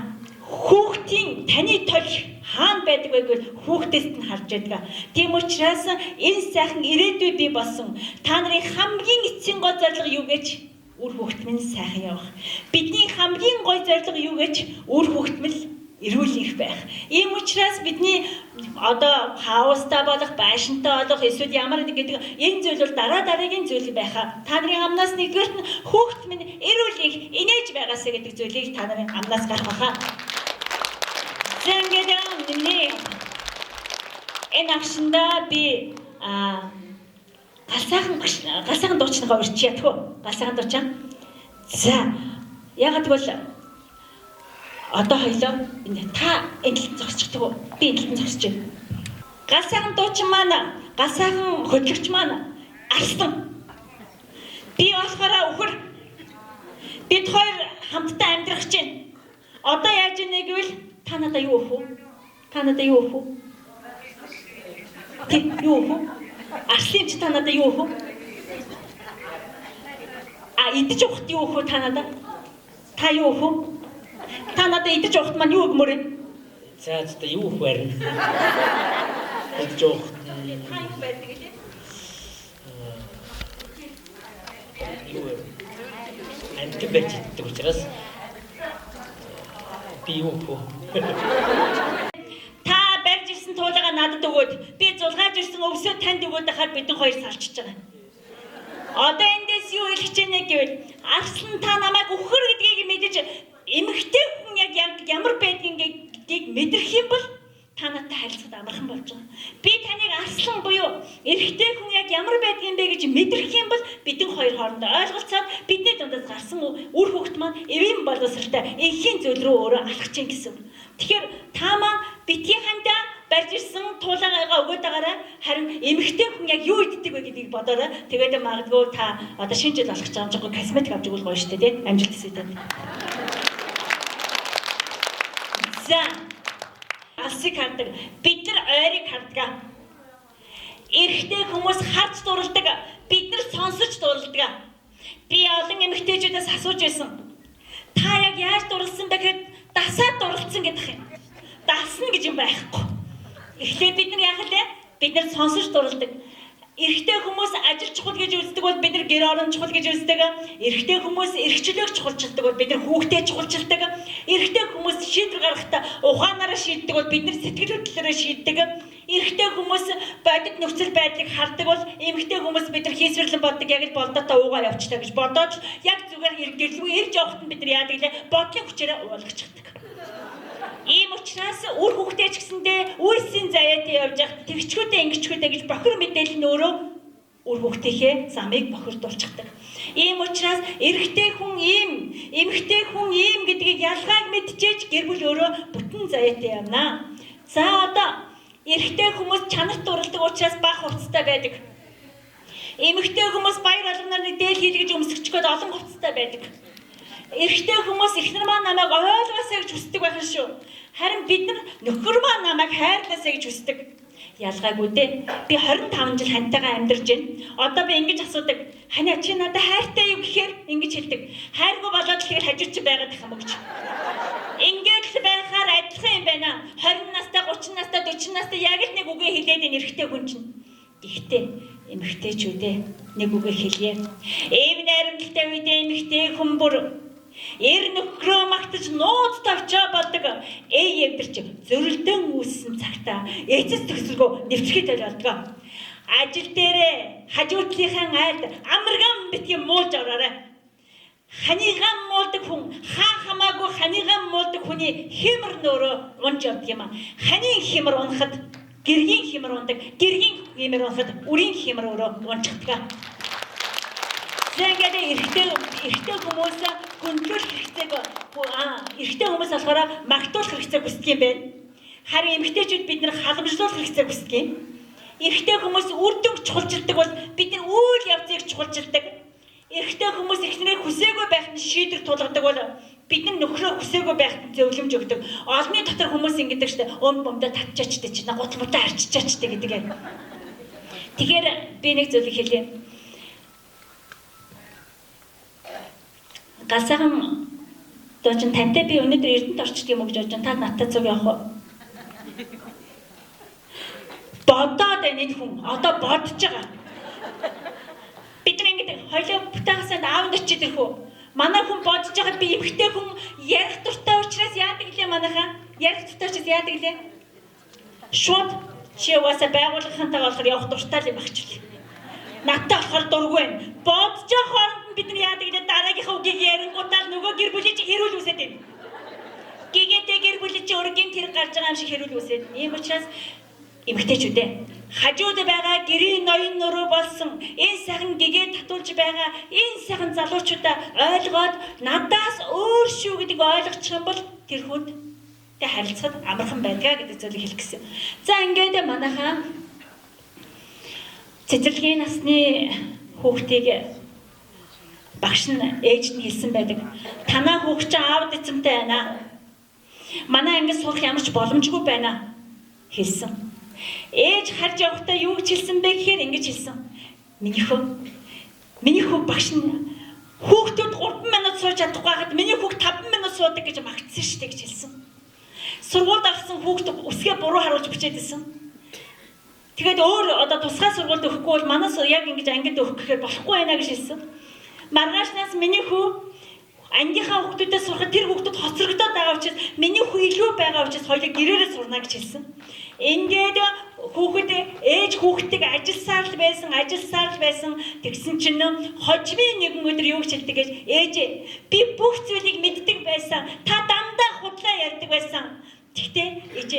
хүүхдийн таны тол хаана байдаг вэ гэвэл хүүхдээс нь харж байдаг. Тийм учраас энэ сайхан ирээдүй бий болсон. Та нарын хамгийн эцсийн гол зорилго юу гэж үр хөвгт минь сайхан явах. Бидний хамгийн гой зорилго юу гэж үр хөвгт минь эрүүл их байх. Ийм учраас бидний одоо хаустай болох, байшинтай болох, эсвэл ямар нэг гэдэг энэ зүйл бол дараагийн зүйл байхаа. Та нарын амнаас нэгдүгээрт нь хүүхэд минь эрүүл их инээж байгаасаа гэдэг зүйлийг та нарын амнаас гаргахаа. Зэнгэдэн нэмний энэ авшинда би галсайхан дуучныгаа урьчих ядгүй. Галсайхан дуучаа. За ягаад гэвэл одоо хоёлоо та энэ зогсчихдаг уу? Би энэ зогсож байна. Галсайхан дуучин маань, галсайхан хөтлөгч маань арслан. Би болохоор өхөр. Бид хоёр хамтдаа амьдрах чинь. Одоо яаж ийнэ гэвэл та надаа юу өөх үү? Та надаа юу өөх үү? Тэг юу өөх үү? Арслын чи та надаа юу өөх үү? Идэж явахт юу өөх үү та надаа? Та юу өөх үү? Та надад идэж явахт маань юу өгмөр вэ? За одоо юу их байрна? Идэж явахт та юу байдаг гэлээ? юу амт байж идэх учраас би юу хөө. Та барьж ирсэн туулайгаа надад өгөөд би зулгааж ирсэн өвсөө танд өгөөд хахад бидэн хоёр салчиж байгаа. Одоо эндээс юу хэлэх гэж байна гэвэл арслан та намайг өхөр гэдгийг мэдэж эмэгтэй хүн яг ямар байдгийг мэдрэх юм бол та надтай харилцаад амархан болж байгаа. Би таныг арслан буюу эрэгтэй хүн яг ямар байдгийг бэ гэж мэдрэх юм бол бидэн хоёр хоорондоо ойлголцоод бидний дундаас гарсан үр хөвгт маань эвийн боловсралтай эхийн зүйл рүү өөрөө алхаж ийн гэсэн. Тэгэхээр та маань битгий хандаа барьж ирсэн туулайгаа өгөөд байгаарай. Харин эмэгтэй хүн яг юу иддэг вэ гэдгийг бодоорой. Тэгээд магадгүй та одоо шинэ жил алхаж байгаа жоохон косметик авч өгвөл гоё шүү дээ, тийм амжилт хүсье. За алсыг хардаг. Бид нар ойрыг хардаг. Эрэгтэй хүмүүс харж дурладаг. Бид нар сонсож дурладаг. Би олон эмэгтэйчүүдээс асууж байсан. Та яг яаж дурлсан бэ гэхэд дасаад дурлцсан гэдэг юм. Дасна гэж юм байхгүй. Эхлээд бид нар яах вэ? Бид нар сонсож дурладаг. Эрэгтэй хүмүүс ажил чухал гэж үздэг бол бид нар гэр орон чухал гэж үздэг. Эрэгтэй хүмүүс эрхчлөөг чухалчилдаг бол бид нар хүүхдээ чухалчилдаг. Эрэгтэй хүмүүс шийдвэр гаргахдаа ухаанаараа шийддэг бол бид нар сэтгэл хөдлөлөөрөө шийддэг. Эрэгтэй хүмүүс бодит нөхцөл байдлыг хардаг бол эмэгтэй хүмүүс бид нар хийсвэрлэн боддог яг л болдоотоо уугаа явчихлаа гэж бодоод яг зүгээр гэрлгүй ирж явахад нь бид нар яадаг лээ бодлын хүчээрээ уулгачдаг. Ийм учраас үр хөвгтэй ч гэсэндээ үйлсийн заяатай явж явах тэгчгүүдээ ингэчгүүдээ гэж бохир мэдээлэл нь өөрөө үр хөвгтийнхээ замыг бохирдуулчихдаг. Ийм учраас эрэгтэй хүн ийм, эмэгтэй хүн ийм гэдгийг ялгааг мэдчихэж гэр бүл өөрөө бүтэн заяатай явна. За одоо эрэгтэй хүмүүс чанарт дурладаг учраас бага хувцастай байдаг. Эмэгтэй хүмүүс баяр алганаар нэг дээл хийлгэж өмсгчгөөд олон хувцастай байдаг. Эрэгтэй хүмүүс эхнэр маань намайг ойлгоосаа гэж хүсдэг байх шүү. Харин бид нар нөхөр маань намайг хайрлаасаа гэж хүсдэг. Ялгаагүй дээ. Би 25 жил хантайгаа амьдарч байна. Одоо би ингэж асуудаг. Ханиа чи надад хайртай юу гэхээр ингэж хэлдэг. Хайргүй болоод тэгэхээр хажууд чи байгаад их юм гэж. Ингээд л байхаар адилхан юм байна. 20 настай, 30 настай, 40 настай яг л нэг үгээ хэлээд энэ эрэгтэй хүн чинь. Гэхдээ эмэгтэйчүүдээ нэг үгээ хэлье. Эв найрамдалтай үедээ эмэгтэй хүн бүр эр нөхрөө магтаж нууц тавчаа болдог. Эвдэрч зөрөлдөн үүссэн цагта эцэс төгсөлгөө нэвтрхэд болдог. Ажил дээрээ хажуудлынхаа айлд амарган битгий муулж аваарай. Ханигаан муулдаг хүн хамаагүй ханигаан муулдаг хүний хэмэр нөөрөө унж явдаг юм. Ханийн хэмэр унахад гэргийн хэмэр ундаг. Гэргийн хэмэр унахад үрийн хэмэр өөрөө унчихдаг. Зэнгээд эрэгтэй хүмүүс гүндлүүлэх хэрэгцээг эрэгтэй хүмүүс болохоор магтуулах хэрэгцээг хүсдэг юм байна. Харин эмэгтэйчүүд бид нар халамжлуулах хэрэгцээг хүсдэг юм. Эрэгтэй хүмүүс үр дүнг чухалчилдаг бол бид нар үйл явцыг чухалчилдаг. Эрэгтэй хүмүүс эхнэрээ хүсээгүй байхад шийдвэр тулгадаг бол бид нар нөхрөө хүсээгүй байхад зөвлөмж өгдөг. Олонний дотор хүмүүс ингэдэг штэ өн бомдоо татчаачтай чинь гутмуудаа арчичаачтай гэдэг юм. Тэгэхээр би нэг зүйлийг хэлье. Галсайхан доочин тантай би өнөөдөр Эрдэнэт орчдөг юм уу гэж бодож байна. Та надтай цуг явах уу? Бодоод байна энэ хүн. Одоо бодож байгаа. Бид нэг ингэж хоёлоо бүтээхсаа аавд очиж ирэх үү? Манай хүн бодож байгаа би эмхтэй хүн ярих дуртай учраас яадаг лээ манайхаа? Ярих дуртай учраас яадаг лээ? Шууд чи угаасаа байгууллагынтай болохоор явах дуртай юм багч. Надтай болохоор дургүй байна. Бодож байгаа хооронд нь бид нар яадаг лээ дараагийнхаа үгийг ярингуудаа нөгөө гэр бүлийн чи хэрүүл үсээд байна. Гэгээдээ гэр бүлийн чи өргөм тэр гарч байгаа юм шиг хэрүүл үсээд. Ийм учраас эмэгтэйчүүдээ хажууд байгаа гэрийн ноён нуруу болсон энэ сайхан гэгээ татуулж байгаа энэ сайхан залуучуудаа ойлгоод надаас өөр шүү гэдгийг ойлгочих юм бол тэр хүнтэй харилцахад амархан байдгаа гэдэг зүйлийг хэлэх гэсэн. За ингээд манайхаа цэцэрлэгийн насны хүүхдийг багш нь ээж нь хэлсэн байдаг. Танаа хүүхд чинь аавд эцэмтэй байна. Манай ангид сурах ямар ч боломжгүй байна хэлсэн. Ээж харж явахдаа юу гэж хэлсэн бэ гэхээр ингэж хэлсэн. Миний хүү багш нь хүүхдүүд 3 минут сууж чадахгүй байхад миний хүүхд 5 минут суудаг гэж магтсан шүү дээ гэж хэлсэн. Сургуульд авсан хүүхд үсгээ буруу харуулж бичээдсэн. Тэгээд өөр одоо тусгай сургуульд өгөхгүй бол манаас яг ингэж ангид өгөх гэхээр болохгүй байна гэж хэлсэн. Маргаашнаас миний хүү ангийнхаа хүүхдүүдээс сурахад тэр хүүхдүүд хоцрогдоод байгаа учраас миний хүү илүү байгаа учраас хоёул гэрээрээ сурна гэж хэлсэн. Ингээд хүүхэд ээж хүүхдийг ажилласаар л байсан тэгсэн чинь хожимын нэгэн өдөр юу гэж хэлдэг гэж ээж би бүх зүйлийг мэддэг байсан та дандаа худлаа ярьдаг байсан. Тэгтээ ээж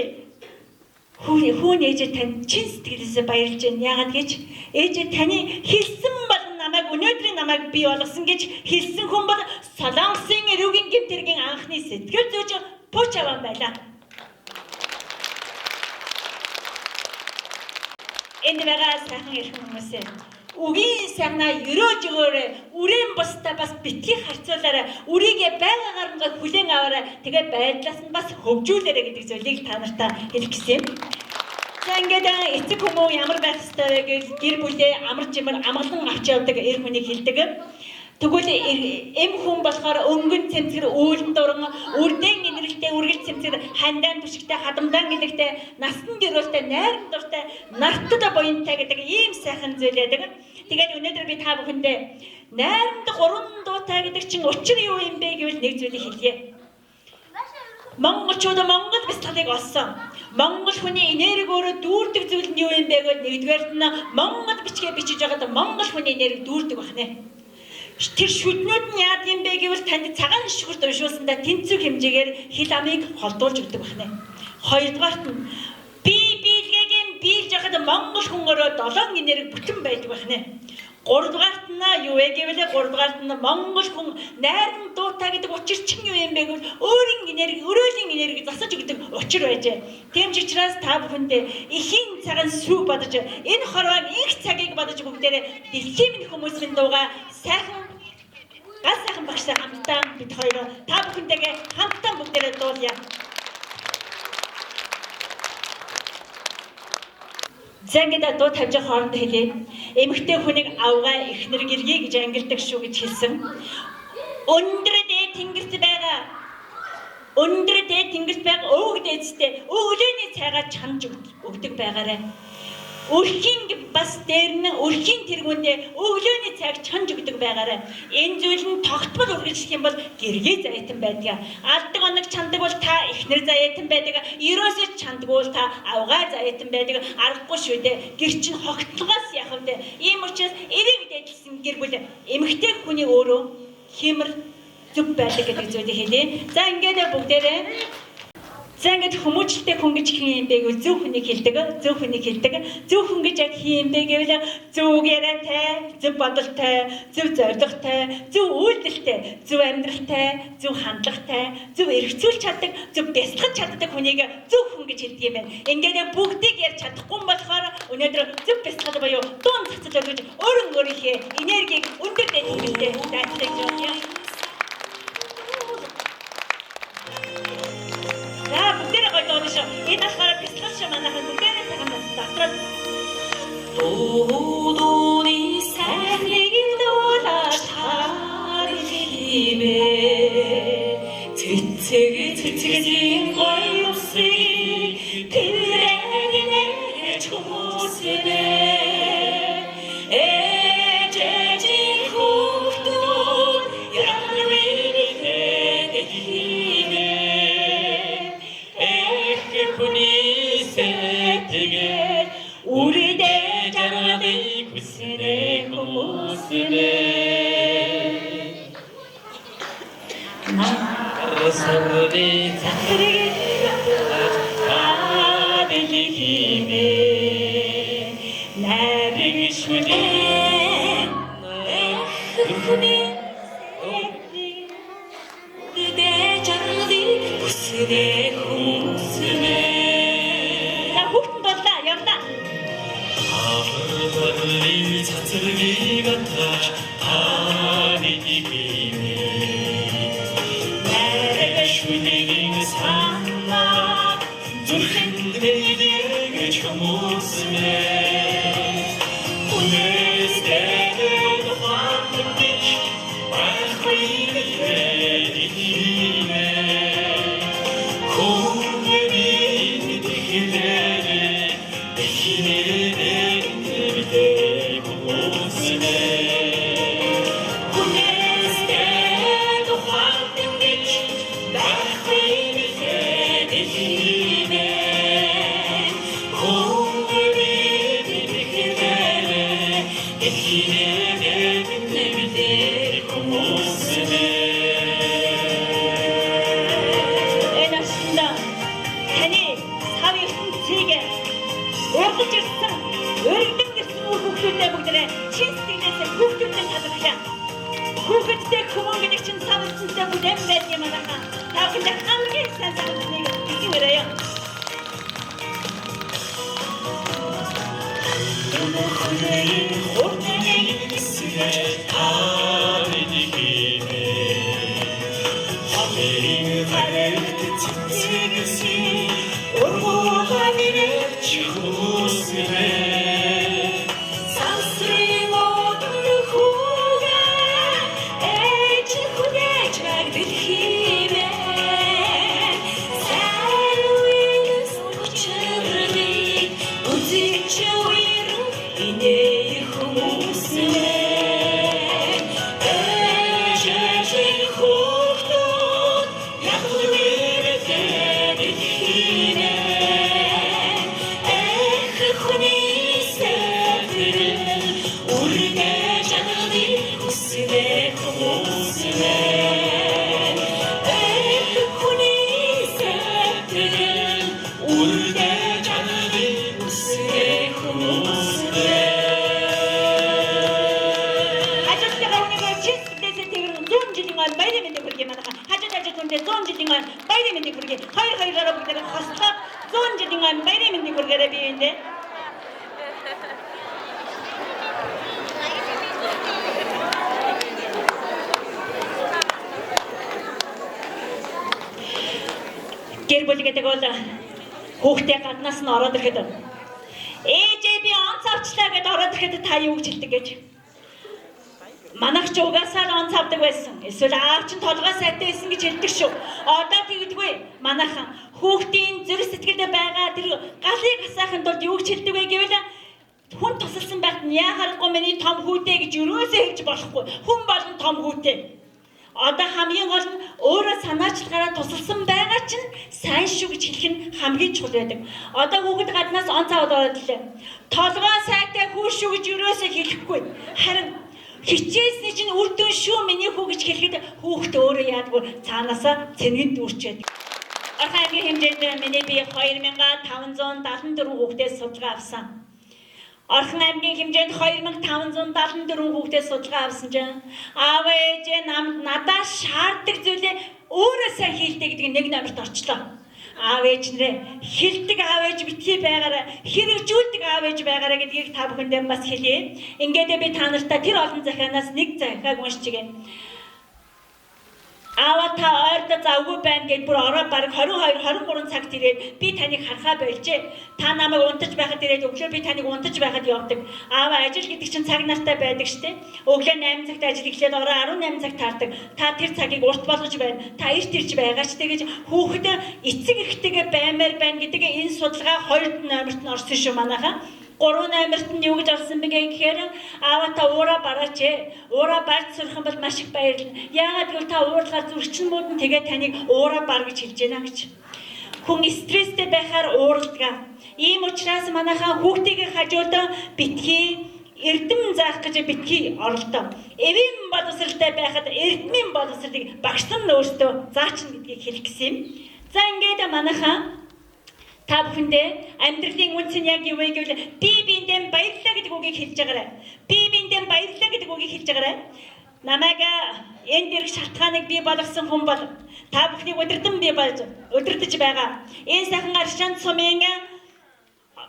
хүүн ээж тань чин сэтгэлээсээ баярлж байна. Яагаад гэж ээж таны хэлсэн бол намайг өнөөдрийн намайг бий болгосон гэж хэлсэн хүн бол Солонгосын эрүүгийн гэмтэргийн анхны сэтгэл зүйч Пуч аван байлаа. Энд байгаа сайхан ирэх хүмүүсээ үгийн санаа өрөөж өгөөрэй. Үрийн бусдаа бас битгий харьцуулаарай. Үрийгээ байгаагаар нь хүлээн аваарай. Тэгээ байдлаас нь бас хөгжүүлээрэй гэдэг зүйлийг та нартай хэлэх гэсэн юм. За ингээд эцэг хүмүүс ямар байх ёстой вэ гэж гэр бүлээ амгалан авч явдаг эр хүнийг хэлдэг. Тэгвэл эм хүн болохоор өнгөн цэмцгэр үүлэн дуран үрдэн инрэлтэй үргэл цэмцгэр хандаан түшигтэй хадамдаан гэлэгтэй насан гэрүүлтэй найран дуртай нартад буянтай гэдэг ийм сайхан зүйл байдаг. Тэгээд өнөөдөр би та бүхэндээ найранд 3 дуутай гэдэг чинь учир юу юм бэ гэвэл нэг зүйлийг хэлье. Монголчууд Монгол бяцлагыг олсон. Монгол хүний энерги өөрөө дүүрдэг зүйл нь юу юм бэ гэвэл нэгдүгээр нь Монгол бичгээ бичиж байгаад Монгол хүний энерги дүүрдэг байна. Тэр шүднүүд нь яад юм бэ гэвэл танд цагаан шүхэрт уншуулсандаа тэнцвэг хэмжээгээр хил амыг холдуулж өгдөг байна. Хоёрдугаарт нь биелгээгийн биелж яхад Монгол хүн өөрөө 7 энерги бүтэн байдаг байна. Гуравдугаарт нь юу вэ гэвэл гуравдугаарт нь Монгол хүн найран дуутай гэдэг учир чинь юу юм бэ гэвэл өрөөлийн энерги засаж өгдөг учир байжээ. Тийм ч учраас та бүхэндээ эхийн цагаан сүү бодож энэ хорвоог их цагийг бодож бүгдээрээ дэлхийн минь хүмүүсийн дуугаа сайхан багштай хамтдаа бид хоёроо та бүхэнтэйгээ хамтдаа бүгдээрээ дуулъя. Зангида дуу тавьж хооронд хэлээ. Эмэгтэй хүнийг авгаа эхнэр гэргий гэж ангилдаг шүү гэж хэлсэн. Өндөр дээд тэнгэрт байгаа өвөг дээдстэй өглөөний цайгаа чамж өгдөг байгаарай. Өрхийн бас дээр нь өрхийн тэргүүндээ өглөөний цайг чанж өгдөг байгаарай. Энэ зүйл нь тогтмол үргэлжлэх юм бол гэргий заяатан байдаг. Алдаг оног чандаг бол та эхнэр заяатан байдаг. Ерөөсөө чандаг бол та авгаа заяатан байдаг. Аргагүй шүү дээ. Гэр чинь хогтлогоос яах вэ? Ийм учраас эрэг дэдэлсэн гэр бүл эмэгтэй хүний өөрөө хэмэр зүг байдаг гэдэг зүйлийг хэлье. За ингээд бүгдээрээ ингээд хүмүүжлтэй хүн гэж хин юм бэ гэвэл зөв хүнийг хэлдэг. Зөв хүн гэж яг хин юм бэ гэвэл зөв яриатай, зөв бодолтой, зөв зоригтой, зөв үйлдэлтэй, зөв амьдралтай, зөв хандлагатай, зөв эргцүүлж чаддаг, зөв бясалгаж чаддаг хүнийг зөв хүн гэж хэлдэг юм байна. Ингээд бүгдийг ярьж чадахгүй болохоор өнөөдөр зөв бясалгал буюу дуун цацаж өгч өөрийнхөө энергийг өндөр дээд хэмжээтэй дайцлаж явуулъя. Энэ болохоор бяцлал шиг манайхан бүгдээрээ цагаан дотроо дууны сайхныг дуулаад харилимэ цэцэг гоё усыг тэрэгнэ чүсэнэ ээжэжин хүү хүснээ хүмүүсээ Нарсаври захирэг аадилихимэ нариг шүдээ хүнээ дэдэ чарди хүснээ хүмүүсээ За хүүхдэн боллаа, явлаа. Авралын цацрыг атгаж аадилихимэ нариг шүдээ санаа зүрхэн дэдэж хүмүүсээ Энэ ашигла таны сав ертөнцийг урдж ирсэн, өргөдөн гисэн хүүхдүүдээ бүгдээ чин сэтгэлээс хүүхдүүдээ талархлаа. Хүүхдтэй хүмүүн гэдэг чинь сав ертөнцийн бүтээн байд юм аа. Та бүхэн хамгийн сайн санагдныг хэлээрэй. Гэр бүл гэдэг бол хүүхдээ гаднаас нь ороод ирэхэд ээжээ би онц авчлаа гэд ороод ирэхэд та юу гэж хэлдэг гэж. Манайх ч угаасаа л онц авдаг байсан. Эсвэл аав чинь толгой сайтай байсан гэж хэлдэг шүү. Одоо тэгдэггүй. Манайхан хүүхдийн зүрх сэтгэлд байгаа тэр галыг хасаахын тулд юу гэж хэлдэг вэ гэвэл хүн тусалсан байхад нь яхахгүй миний том хүүтэй гэж юусоо хэлж болохгүй. Хүн болон том хүүтэй. Одоо хамгийн гол нь өөрөө санаачлагаараа тусалсан байгаа чинь сайн шүү гэж хэлэх нь хамгийн чухал байдаг. Одоо хүүхэд гаднаас онц аваад ороод ирлээ. Толгой сайтай хүү шүү гэж юусоо хэлэхгүй. Харин хичээсний чинь үр дүн шүү миний хүү гэж хэлэхэд хүүхэд өөрөө яадгүй цаанаасаа цэнгэнд дүүрчээд. Орхон аймгийн хэмжээнд миний би 2574 хүүхдээс судалгаа авсан. Орхон аймгийн хэмжээнд 2574 хүүхдээс судалгаа авсан чинь аав ээжээ надаас шаарддаг зүйлээ өөрөө сайн хийлдэ гэдэг нэг номерт орчлоо. Аав ээж нэрээ хилдэг аав ээж битгий байгаараа хэрэгжүүлдэг аав ээж байгаараа гэдгийг та бүхэндээ бас хэлье. Ингээд би та нартай тэр олон захианаас нэг захиаг уншчихъя. Аава та ойрдоо завгүй байна гэд бүр ороо баг 22 23 цагт ирээд би таныг харахаа болжээ. Та намайг унтаж байхад ирээд өглөө би таныг унтаж байхад явдаг. Аава ажил гэдэг чинь цаг нартай байдаг штэ. Өглөө 8 цагт ажил эхлээд ороо 18 цагт таардаг. Та тэр цагийг урт болгож байна. Та эрт ирж байгаа ч тэгэж хүүхэд эцэг эхтэйгээ баймаар байна гэдэг энэ судалгаа 2 номерт нь орсон шүү манайхаа. 3 номерт нь юу гэж орсон бэ гэхээр аава та уура бараач ээ. Уура барьж сурах юм бол маш их баярлна. Яагаад гэвэл та уурлахаар зүрхчнүүд нь тэгээ таныг уура бар гэж хэлж байна гэж. Хүн стресстэй байхаар уурладаг. Ийм учраас манайхаа хүүхдийн хажуудаа битгий эрдэм заах гэж битгий оролдоо. Эвийн боловсралтай байхад эрдмийн боловсралыг багшлан өөртөө заачна гэдгийг хэлэх гэсэн юм. За ингээд манайхаа та бүхэндээ амьдралын үнц нь яг юу вэ гэвэл бие биендээ баярлалаа гэдэг үгийг хэлж байгаарай. Бие биендээ баярлалаа гэдэг үгийг хэлж байгаарай. Намайг энэ дэрх шалтгааныг бий болгосон хүн бол та бүхнийг өдөрдөн бий болж өдөрдөж байгаа. Энэ сайхан аршин сумын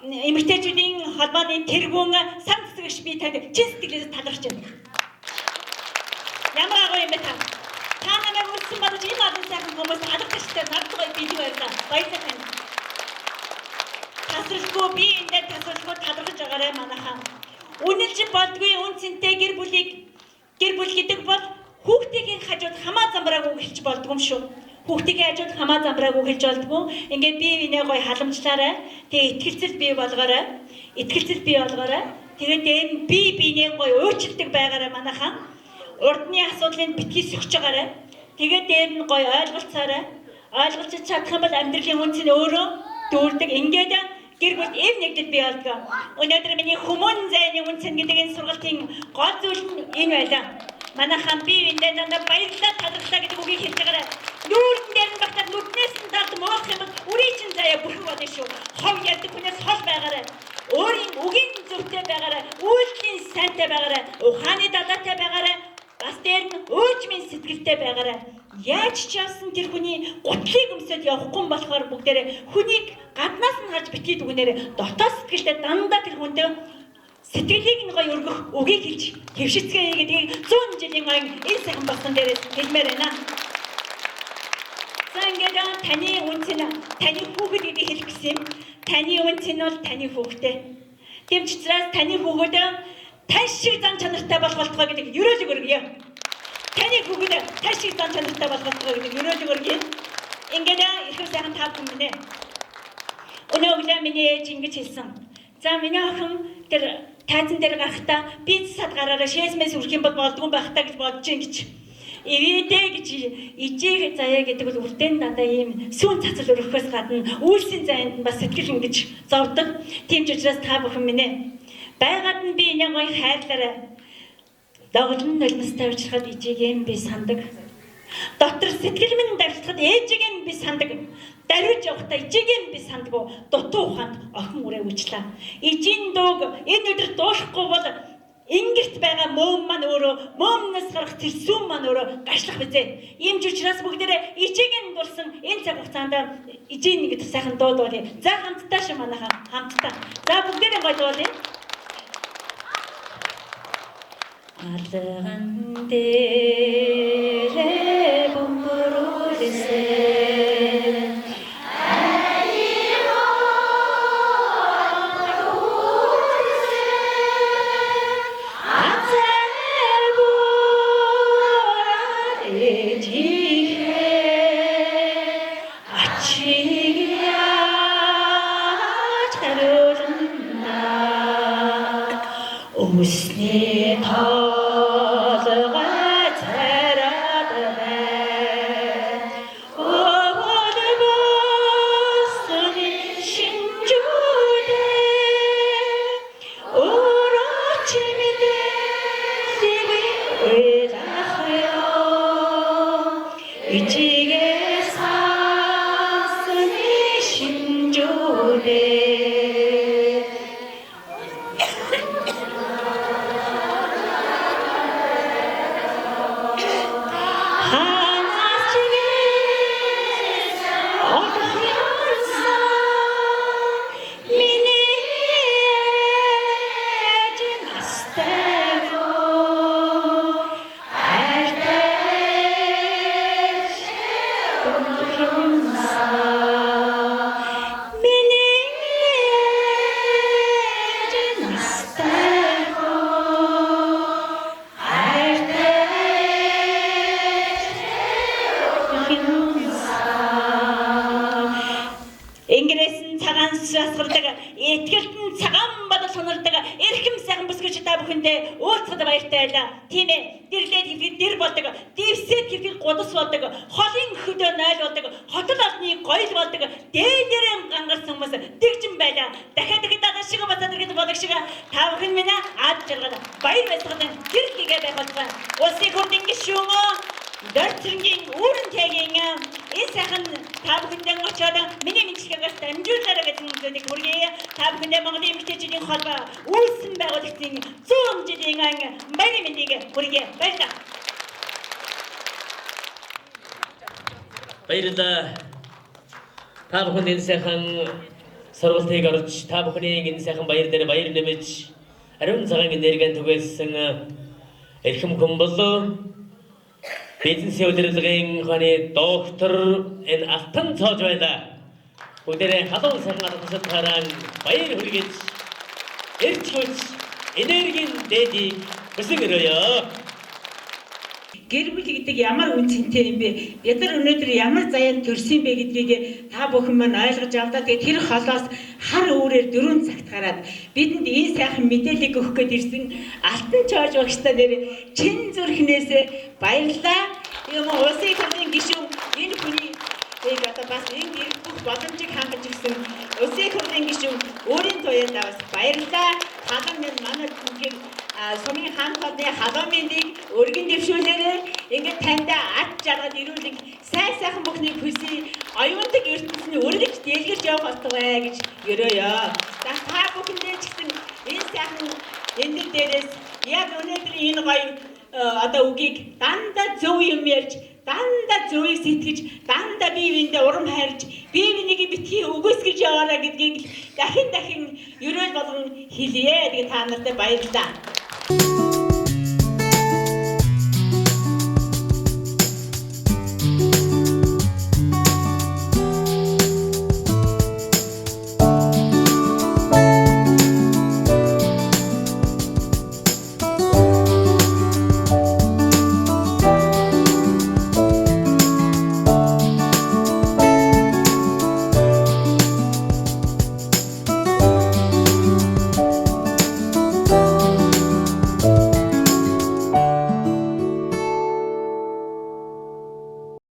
эмэгтэйчүүдийн холбооны тэргүүн сан цэцгэгч би танд чин сэтгэлээс талархаж байна. Ямар агуу юм бэ та? Та намайг үлдсэн бодож энэ олон сайхан хүмүүс алгадчихтай нардгой бидэг байлаа. Баярлалаа танд. Тасралгүй би энэ дээр тасралгүй талархаж байгаарай манайхаа. Үнэлж болдгүй үнцэнтэй гэр бүл гэдэг бол хүүхдийн хажууд хамаа замбрааг үгэлж болдгүй юм шүү. Хүүхдийн хажууд хамаа замбрааг үгэлж болдгүй. Ингээд бие биенээ гоё халамжлаарай. Тэгээ итгэлцэл бий болгоорой. Тэгээд энэ бие биенээ гоё өөрчилдөг байгаарай манайхаа. Урдны асуудлыг битгий сөхж байгаарай. Тэгээд дээр нь гоё ойлголцоорой. Ойлголж чадах юм бол амьдралын үнц нь өөрөө дүүрдэг. Ингээд гэр бүл эв нэгдэл бий болдог. Өнөөдөр миний хүмүүн зайны үнц нь гэдэг энэ сургалтын гол зүйл нь энэ байлаа. Манайхан бие биендээ дандаа баярлалаа талархлаа гэдэг үгийг хэлж байгаарай. Нүүрэн дээр нь багтаад нүднээс нь талд моох юм бол үрийн чин заяа бүрхэн болно шүү. Хов ярьдаг хүнээс хол байгаарай. Өөрийн үгийн зөвтэй байгаарай. Үйлдэлийн сайнтай байгаарай. Ухааны далаатай байгаарай. Бас дээр нь өөрчмийн сэтгэлтэй байгаарай. Яаж ч явсан тэр хүний гутлыг өмсөд явахгүй болохоор бүгдээрээ хүнийг гаднаас нь харж битгий дүгнээрээ дотоод сэтгэлдээ дандаа тэр хүндээ сэтгэлийг нь гоё өргөх үгийг хэлж твшицгээе гэдгийг 100 жилийн аян энэ сайхан болсон дээрээс хэлмээр байна. За ингээд таны үнц нь таны хүүхэд гэдгийг хэлэх гэсэн юм. Таны үнц нь бол таны хүүхдээ. Тэм ч учраас таны хүүхэд тань шиг зан чанартай болох болтгоо гэдэг ерөөлөг өргөё. Таны хүүхэд тань шиг зан чанартай болох болтгоо гэдэг ерөөлөг өргөё. Ингээд ихэв сайхан тав хүн минь. Өнөөдөр миний ээж ингэж хэлсэн. За миний охин тэр тайзан дээр гарахтаа би сад гараараа шээсмэс үрх юм бол болдгүй байх та гэж бодож ин гэж. Ивэдэ гэж ижиг заяа гэдэг бол үрдэн дандаа ийм сүүн цацал өрөхөөс гадна үйлсийн зайд нь бас сэтгэл ингэж зовдөг. Тийм ч учраас та бүхэн минь байгаад нь би энэ гоё хайрлаарай. Доглон нулимстай уулзахад ижигэм би сандаг. Дотор сэтгэл минь давтахад ээжигэм би сандаг. Даруйж явахдаа ижигэм би сандгүй дутуу ухаанд охин үрээ үчлээ. Ижийн дууг энэ өдөр дуушахгүй бол ингэрт байгаа мөөм маань өөрөө мөөмнөөс гарах тэр сүм маань өөрөө гашлах бизээ. Ийм ч учраас бүгдээрээ ижигийн дурсан энэ цаг хугацаанд ижийн нэг сайхан дуу дуулъя. За хамтдаа ш манайхаа хамтдаа. За бүгдээрээ гоё дуулъя. Алган дээрээ бомборолсэ Усны толгой цараад байна. Өвөл босны шинжүүдээ өөрөө чимэдээ зэвэлахё. Ичигээ сасны шинжүүдээ Ингээс нь цагаан сүсгэрдэг, этгэлт нь цагаан бодол сонирдог, эрхэм сайхан бүсгүйч та бүхэндээ уулзахад баяртай байлаа. Тийм ээ. Дэрлээд хэлгээд дэр болдог, дэвсээд хэлгээд гудас болдог, холын хөдөө найл болдог, хотол олны гоёл болдог, дээлэрэн гангарсан хүмүүс дэгжин байлаа. Дахиад дахиад шиг бацаад ирээд бодог шиг та бүхэн минь ад жаргал баяр баясгалан хэрэглэгээ байх болцоо. Улсын хурлын гишүүн Дөрцөнгийн үүрэн тэгийн энэ сайхан та бүхэндээ очоод миний мэдлэгээс дамжуулаарай гэсэн зүйлийг хүргэе. Та бүхэндээ Монголын эмэгтэйчүүдийн холбоо үүсгэн байгуулагчдын 100 жилийн баярын мэндийг хүргэе. Баярлалаа. Баярлалаа. Та бүхэн энэ сайхан сургалтыг орж та бүхний энэ сайхан баяр дээр баяр нэмэж ариун цагаан энергийн түгээсэн эрхэм хүн болоо бизнесийн удирдлагын ухааны доктор энэ Алтан цоож байна. Бүгдээрээ халуун сайхан атгасараар баяр хүргэж эрч хүч энергийн дээдийг өсөн өрөөё. Гэр бүл гэдэг ямар үнцэнтэй юм бэ? Бид нар өнөөдөр ямар заяанд төрсөн бэ гэдгийг та бүхэн маань ойлгож авдаа. Тэгээд тэр холоос хар өөрөөр 4 цагт гараад бидэнд энэ сайхан мэдээллийг өгөх гээд ирсэн Алтан цоож багштай нэр чин зүрхнээсээ баярлалаа. Юм улсын хурлын гишүүн энэ хүний одоо бас энэ бүх боломжийг хангаж ирсэн улсын хурлын гишүүн өөрийн туяалаа бас баярлалаа. Халан минь манай түнхээр сумын хаан талын халуун мэндийг өргөн дэвшүүлээрэй. Ингээд таньда ад жаргал ирүүлэг сайхан бүхний хүсье оюундаг ертөнцийн өргөж дэлгэрч явах болтугай гэж өрөөё. За та бүхэндээ ч гэсэн энэ сайхан энэ дээрээс яг өнөөдөр энэ гоё одоо үгийг дандаа зөв юм ярьж, дандаа зөвийг сэтгэж, дандаа бие биендээ урам хайрж, бие биенийг битгий үгүйсгэж яваарай гэдгийг дахин өрөөл болгон хэлье. Тэгээ та нартай баярлалаа.